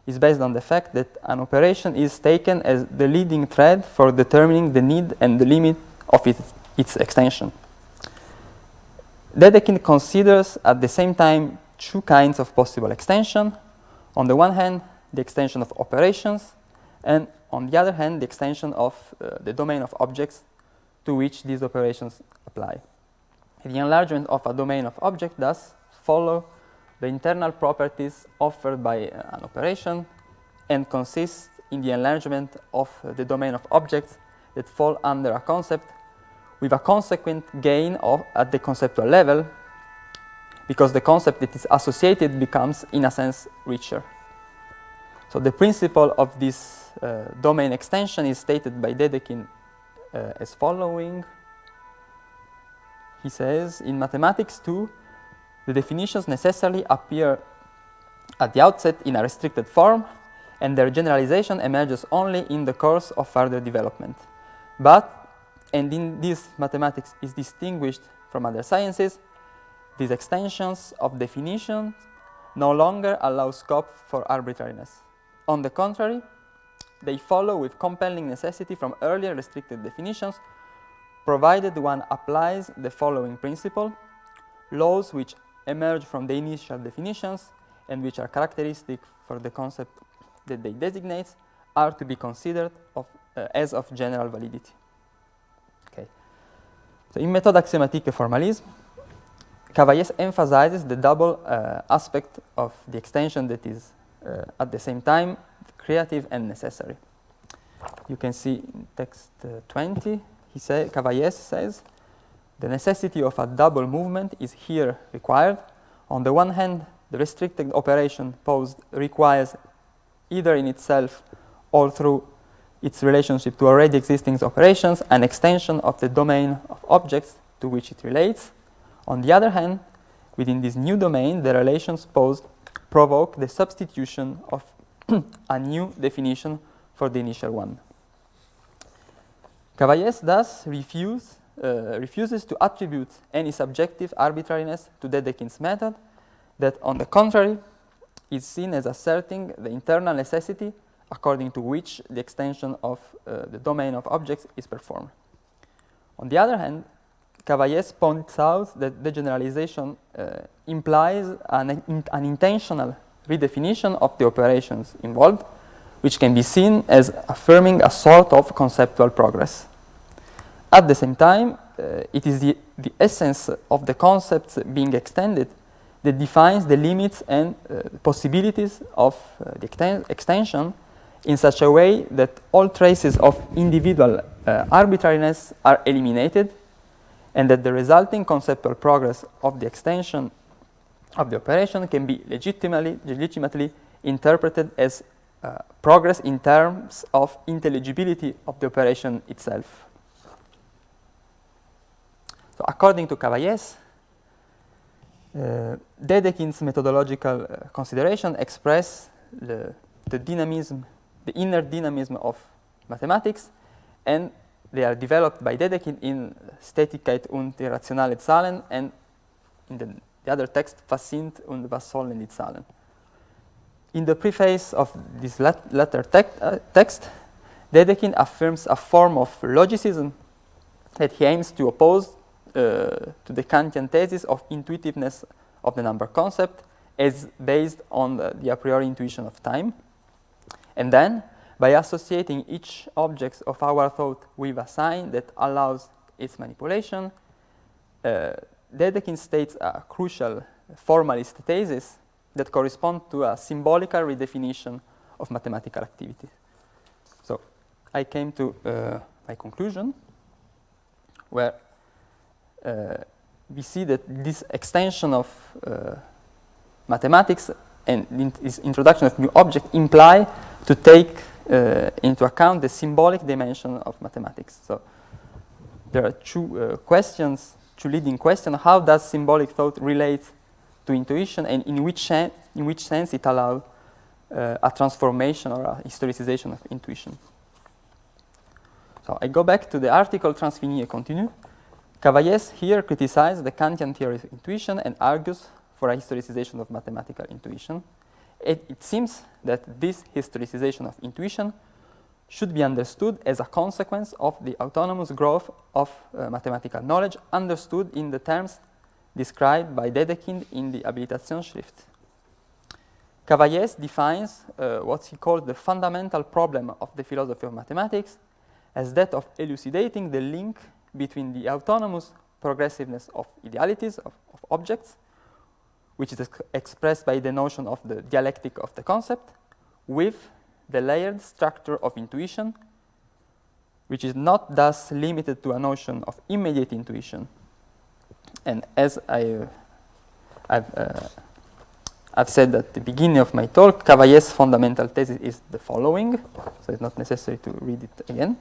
is based on the fact that an operation is taken as the leading thread for determining the need and the limit of its extension. Dedekind considers at the same time two kinds of possible extension. On the one hand, the extension of operations, and on the other hand, the extension of the domain of objects to which these operations apply. The enlargement of a domain of object thus follow the internal properties offered by an operation and consists in the enlargement of the domain of objects that fall under a concept with a consequent gain at the conceptual level, because the concept that is associated becomes, in a sense, richer. So the principle of this domain extension is stated by Dedekind as following. He says, in mathematics too, the definitions necessarily appear at the outset in a restricted form, and their generalization emerges only in the course of further development. But, and in this mathematics is distinguished from other sciences, these extensions of definitions no longer allow scope for arbitrariness. On the contrary, they follow with compelling necessity from earlier restricted definitions, provided one applies the following principle: laws which emerge from the initial definitions and which are characteristic for the concept that they designate are to be considered as of general validity. Okay. So in Méthode axiomatique et formalisme, Cavaillés emphasizes the double aspect of the extension that is at the same time creative and necessary. You can see in text 20, Cavaillés says, the necessity of a double movement is here required. On the one hand, the restricted operation posed requires either in itself or through its relationship to already existing operations an extension of the domain of objects to which it relates. On the other hand, within this new domain, the relations posed provoke the substitution of a new definition for the initial one. Cavaillés thus refuses to attribute any subjective arbitrariness to Dedekind's method, that on the contrary is seen as asserting the internal necessity according to which the extension of the domain of objects is performed. On the other hand, Cavaillés points out that the generalization implies an intentional redefinition of the operations involved, which can be seen as affirming a sort of conceptual progress. at the same time, it is the essence of the concepts being extended that defines the limits and possibilities of the extension in such a way that all traces of individual arbitrariness are eliminated, and that the resulting conceptual progress of the extension of the operation can be legitimately interpreted as progress in terms of intelligibility of the operation itself. So according to Cavaillés, Dedekind's methodological consideration express the dynamism, the inner dynamism of mathematics, and they are developed by Dedekind in Stetigkeit und irrationale Zahlen, and in the other text, Faszint und was sollen die Zahlen. In the preface of this latter text, Dedekind affirms a form of logicism that he aims to oppose to the Kantian thesis of intuitiveness of the number concept as based on the a priori intuition of time. And then, by associating each object of our thought with a sign that allows its manipulation, Dedekind states a crucial formalist thesis that corresponds to a symbolical redefinition of mathematical activity. So, I came to my conclusion, where we see that this extension of mathematics and this introduction of new objects imply to take into account the symbolic dimension of mathematics. So there are two leading questions. How does symbolic thought relate to intuition, and in which sense it allows a transformation or a historicization of intuition? So I go back to the article Transfini et Continu. Cavaillés here criticizes the Kantian theory of intuition and argues for a historicization of mathematical intuition. It seems that this historicization of intuition should be understood as a consequence of the autonomous growth of mathematical knowledge, understood in the terms described by Dedekind in the Habilitationsschrift. Cavaillés defines what he calls the fundamental problem of the philosophy of mathematics as that of elucidating the link between the autonomous progressiveness of idealities, of objects, which is expressed by the notion of the dialectic of the concept, with the layered structure of intuition, which is not thus limited to a notion of immediate intuition. And as I've said at the beginning of my talk, Cavaillés' fundamental thesis is the following, so it's not necessary to read it again.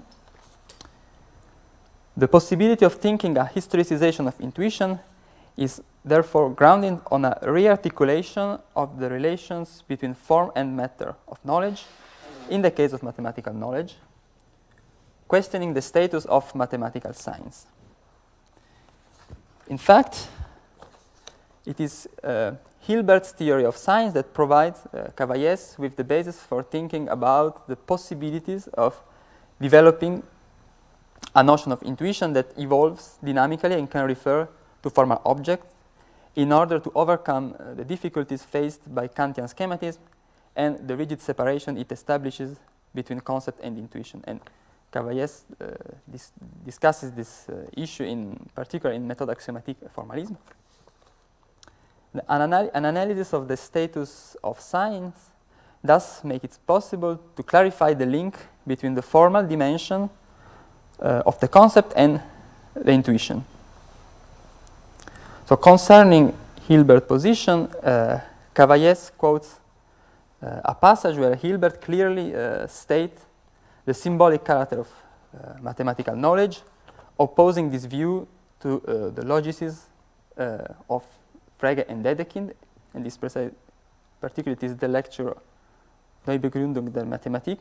The possibility of thinking a historicization of intuition is therefore grounded on a rearticulation of the relations between form and matter of knowledge, in the case of mathematical knowledge, questioning the status of mathematical science. In fact, it is Hilbert's theory of science that provides Cavaillés with the basis for thinking about the possibilities of developing a notion of intuition that evolves dynamically and can refer to formal objects in order to overcome the difficulties faced by Kantian schematism and the rigid separation it establishes between concept and intuition. And Cavaillés discusses this issue in particular in Méthode axiomatique formalisme. An analysis of the status of science thus makes it possible to clarify the link between the formal dimension of the concept and the intuition. So concerning Hilbert's position, Cavaillés quotes a passage where Hilbert clearly states the symbolic character of mathematical knowledge, opposing this view to the logicism of Frege and Dedekind, and this particularly is the lecture Neue Begründung der Mathematik.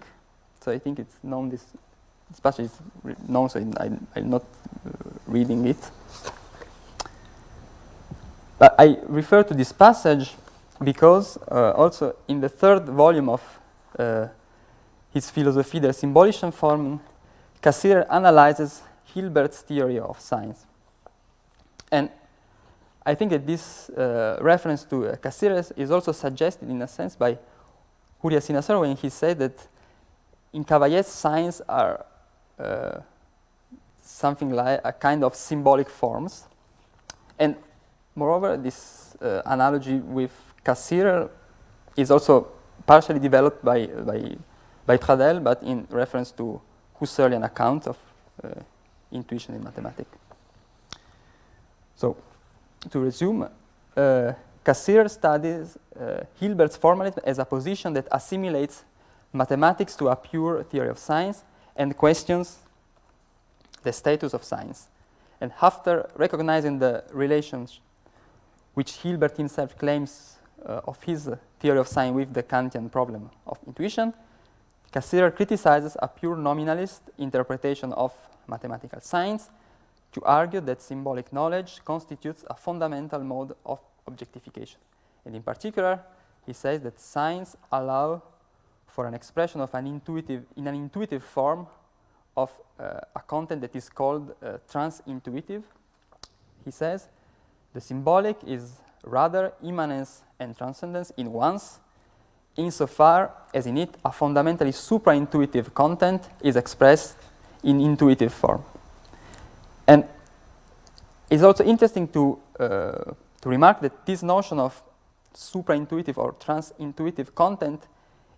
So I think it's known, this passage is known, so I'm not reading it. But I refer to this passage because also in the third volume of his Philosophie der symbolischen Formen, Cassirer analyzes Hilbert's theory of science. And I think that this reference to Cassirer is also suggested in a sense by Hurriyya Sinasar when he said that in Cavaillés science are something like a kind of symbolic forms. And moreover, this analogy with Cassirer is also partially developed by Pradel, but in reference to Husserlian account of intuition in mathematics. So, to resume, Cassirer studies Hilbert's formalism as a position that assimilates mathematics to a pure theory of science and questions the status of science. And after recognizing the relations which Hilbert himself claims of his theory of science with the Kantian problem of intuition, Cassirer criticizes a pure nominalist interpretation of mathematical science to argue that symbolic knowledge constitutes a fundamental mode of objectification. And in particular, he says that science allows for an expression of an intuitive form of a content that is called trans-intuitive. He says the symbolic is rather immanence and transcendence in once, insofar as in it a fundamentally supra-intuitive content is expressed in intuitive form. And it's also interesting to remark that this notion of supra-intuitive or trans-intuitive content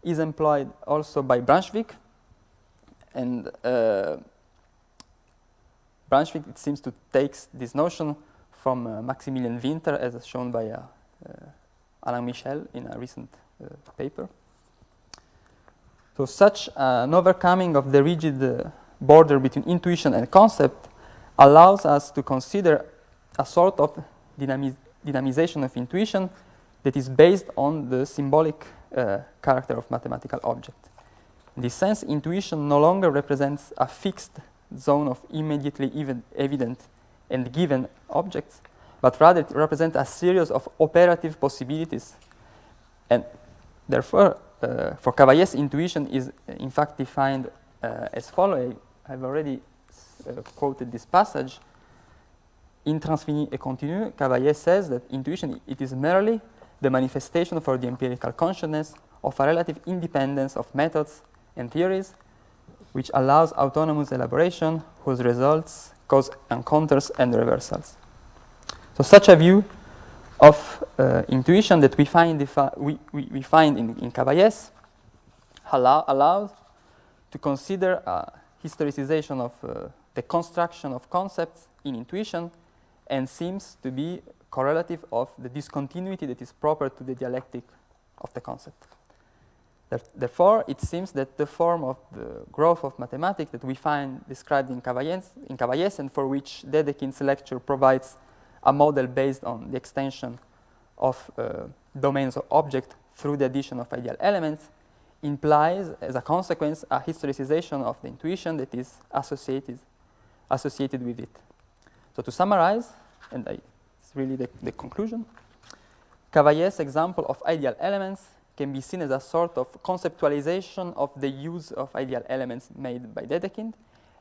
is employed also by Brunswick. And Brunswick, it seems to take this notion from Maximilian Winter, as shown by Alain Michel in a recent paper. So such an overcoming of the rigid border between intuition and concept allows us to consider a sort of dynamization of intuition that is based on the symbolic character of mathematical object. In this sense, intuition no longer represents a fixed zone of immediately evident and given objects, but rather it represents a series of operative possibilities. And therefore, for Cavaillés, intuition is in fact defined as follows. I've already quoted this passage. In Transfini et Continu, Cavaillés says that intuition, it is merely the manifestation for the empirical consciousness of a relative independence of methods and theories, which allows autonomous elaboration whose results cause encounters and reversals. So such a view of intuition that we find in Cavaillés allows to consider a historicization of the construction of concepts in intuition, and seems to be correlative of the discontinuity that is proper to the dialectic of the concept. Therefore, it seems that the form of the growth of mathematics that we find described in Cavaillés, and for which Dedekind's lecture provides a model based on the extension of domains of object through the addition of ideal elements, implies, as a consequence, a historicization of the intuition that is associated with it. So to summarize, and it's really the conclusion, Cavaillés' example of ideal elements can be seen as a sort of conceptualization of the use of ideal elements made by Dedekind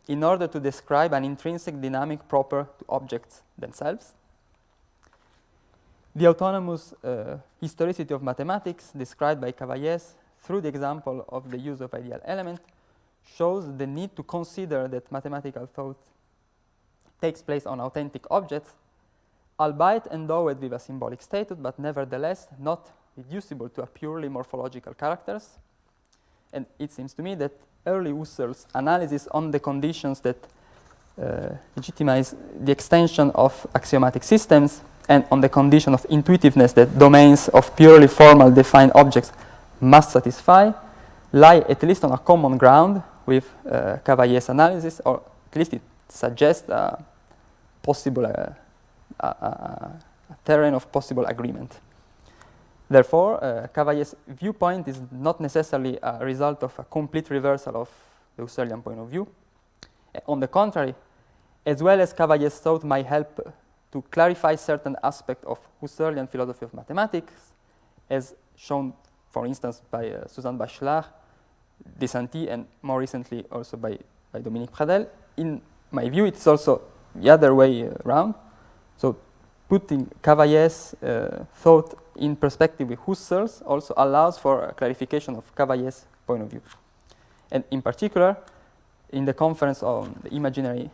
in order to describe an intrinsic dynamic proper to objects themselves. The autonomous historicity of mathematics described by Cavaillés through the example of the use of ideal element shows the need to consider that mathematical thought takes place on authentic objects, albeit endowed with a symbolic status, but nevertheless not reducible to a purely morphological characters. And it seems to me that early Husserl's analysis on the conditions that legitimize the extension of axiomatic systems and on the condition of intuitiveness that domains of purely formal defined objects must satisfy lie at least on a common ground with Cavaillés' analysis, or at least it suggests a terrain of possible agreement. Therefore, Cavaillés' viewpoint is not necessarily a result of a complete reversal of the Husserlian point of view. On the contrary, as well as Cavaillés' thought might help to clarify certain aspects of Husserlian philosophy of mathematics, as shown, for instance, by Suzanne Bachelard, Desanti, and more recently also by Dominique Pradel. In my view, it's also the other way around. So putting Cavaillés' thought in perspective with Husserl's also allows for a clarification of Cavaillés' point of view. And in particular, in the conference on the imaginary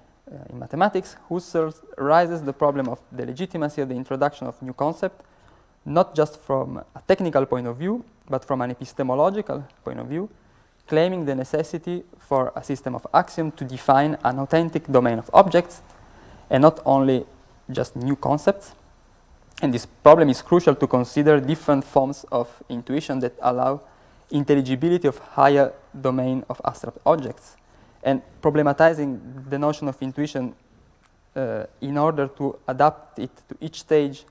in mathematics, Husserl raises the problem of the legitimacy of the introduction of new concept, not just from a technical point of view, but from an epistemological point of view, claiming the necessity for a system of axioms to define an authentic domain of objects, and not only just new concepts. And this problem is crucial to consider different forms of intuition that allow intelligibility of higher domain of abstract objects. And problematizing the notion of intuition in order to adapt it to each stage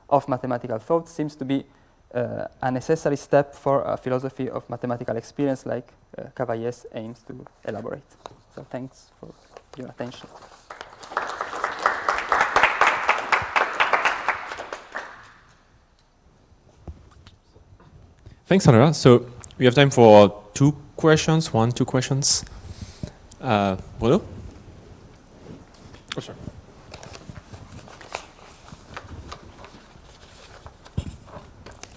of mathematical thought seems to be a necessary step for a philosophy of mathematical experience like Cavaillés aims to elaborate. So thanks for your attention. Thanks, Andrea. So we have time for two questions, two questions. Bruno? Oh, sorry.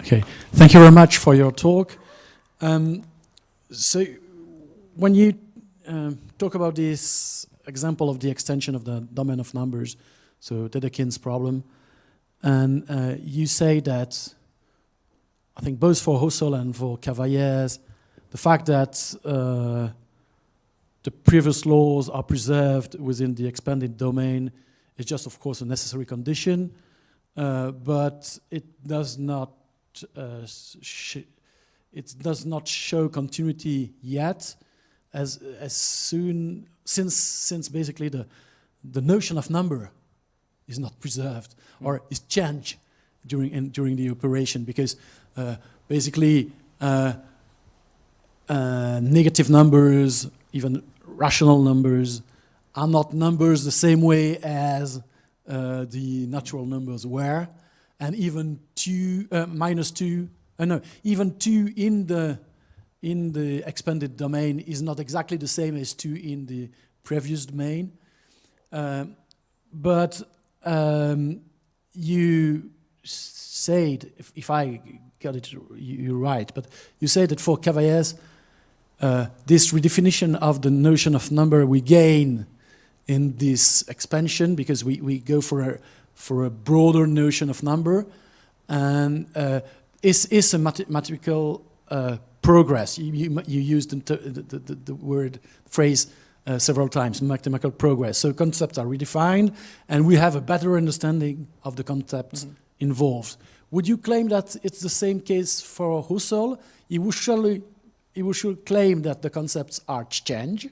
Okay, thank you very much for your talk. So when you talk about this example of the extension of the domain of numbers, so Dedekind's problem, and you say that, I think both for Husserl and for Cavaillés, the fact that the previous laws are preserved within the expanded domain is just, of course, a necessary condition, but it does not show continuity yet, as soon since basically the notion of number is not preserved or is changed during the operation, because basically negative numbers, even rational numbers, are not numbers the same way as the natural numbers were, and even even 2 in the expanded domain is not exactly the same as 2 in the previous domain. But you said, if I got it you right, but you said that for Cavaillés, this redefinition of the notion of number we gain in this expansion, because we go for a broader notion of number, and is a mathematical progress. You used the word phrase several times, mathematical progress. So concepts are redefined, and we have a better understanding of the concepts involved. Would you claim that it's the same case for Husserl? He would claim that the concepts are changed,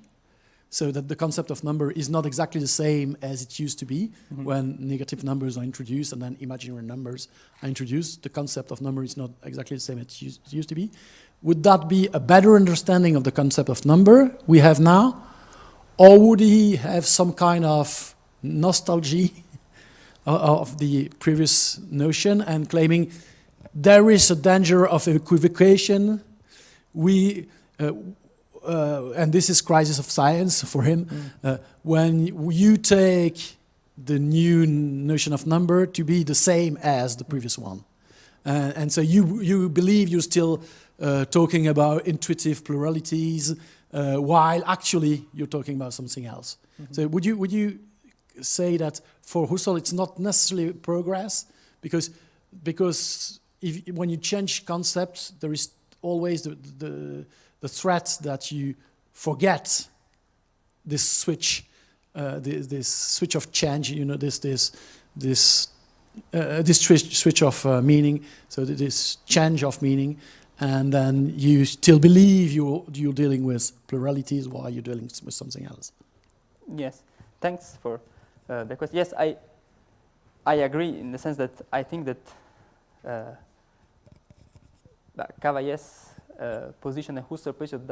so that the concept of number is not exactly the same as it used to be when negative numbers are introduced and then imaginary numbers are introduced. The concept of number is not exactly the same as it used to be. Would that be a better understanding of the concept of number we have now? Or would he have some kind of nostalgia of the previous notion and claiming there is a danger of equivocation? And this is crisis of science for him, when you take the new notion of number to be the same as the previous one. And so you believe you're still talking about intuitive pluralities, while actually you're talking about something else. So would you say that for Husserl it's not necessarily progress, because when you change concepts, there is always the threat that you forget this switch, this switch of change. You know, this switch of meaning. So this change of meaning, and then you still believe you're dealing with pluralities while you're dealing with something else. Yes, thanks for the question. Yes, I agree in the sense that I think that Cavaillés' position and Husserl's position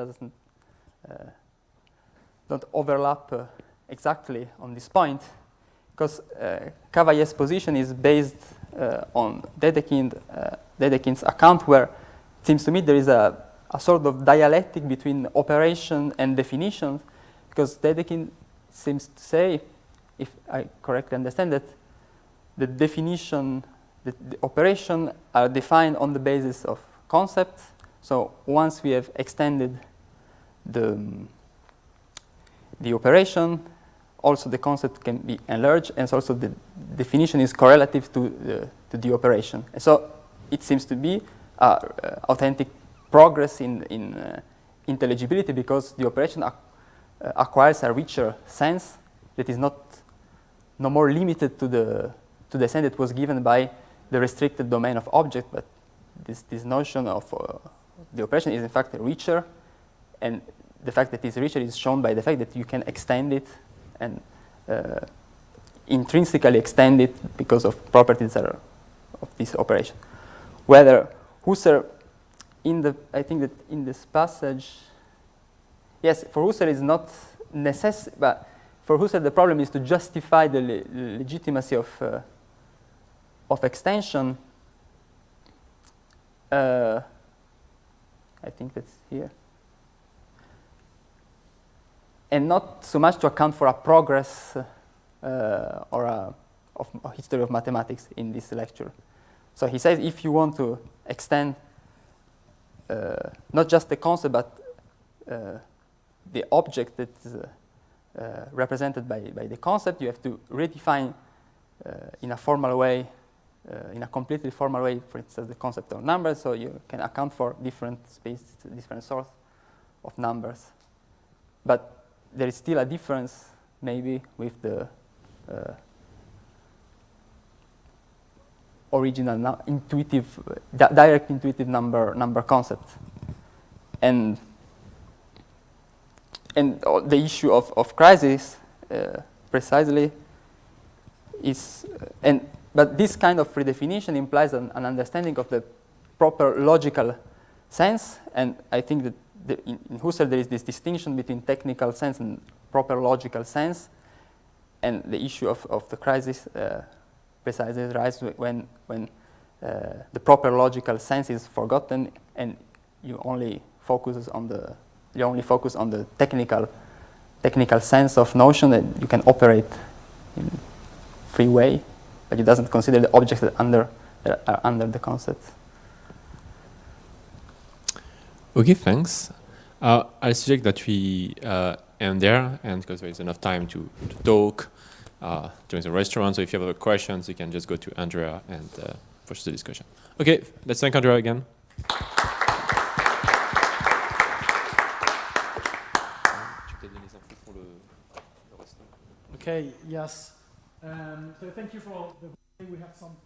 don't overlap exactly on this point, because Cavaillés' position is based on Dedekind's account, where it seems to me there is a sort of dialectic between operation and definition, because Dedekind seems to say, if I correctly understand that, the definition, the operation are defined on the basis of concepts. So once we have extended the operation, also the concept can be enlarged, and so also the definition is correlative to the operation. And so it seems to be authentic progress in intelligibility, because the operation acquires a richer sense that is no more limited to the sense that was given by the restricted domain of object, but this notion of the operation is in fact richer, and the fact that it's richer is shown by the fact that you can extend it and intrinsically extend it because of properties of this operation. Whether Husserl, I think that in this passage, yes, for Husserl it's not necessary, but for Husserl the problem is to justify the legitimacy of extension. I think that's here. And not so much to account for a progress or a history of mathematics in this lecture. So he says if you want to extend not just the concept, but the object that is represented by the concept, you have to redefine in a formal way, in a completely formal way, for instance, the concept of numbers, so you can account for different spaces, different sources of numbers. But there is still a difference, maybe, with the original intuitive, direct intuitive number concept, and the issue of crisis precisely is but this kind of redefinition implies an understanding of the proper logical sense, and I think that in Husserl there is this distinction between technical sense and proper logical sense, and the issue of the crisis precisely arises when the proper logical sense is forgotten, and you only focus on the technical sense of notion that you can operate in free way, but it doesn't consider the objects that are under the concept. Okay, thanks. I suggest that we end there, and because there is enough time to talk during the restaurant. So if you have other questions, you can just go to Andrea and push the discussion. Okay, let's thank Andrea again. Okay, yes. So thank you for the. We have some.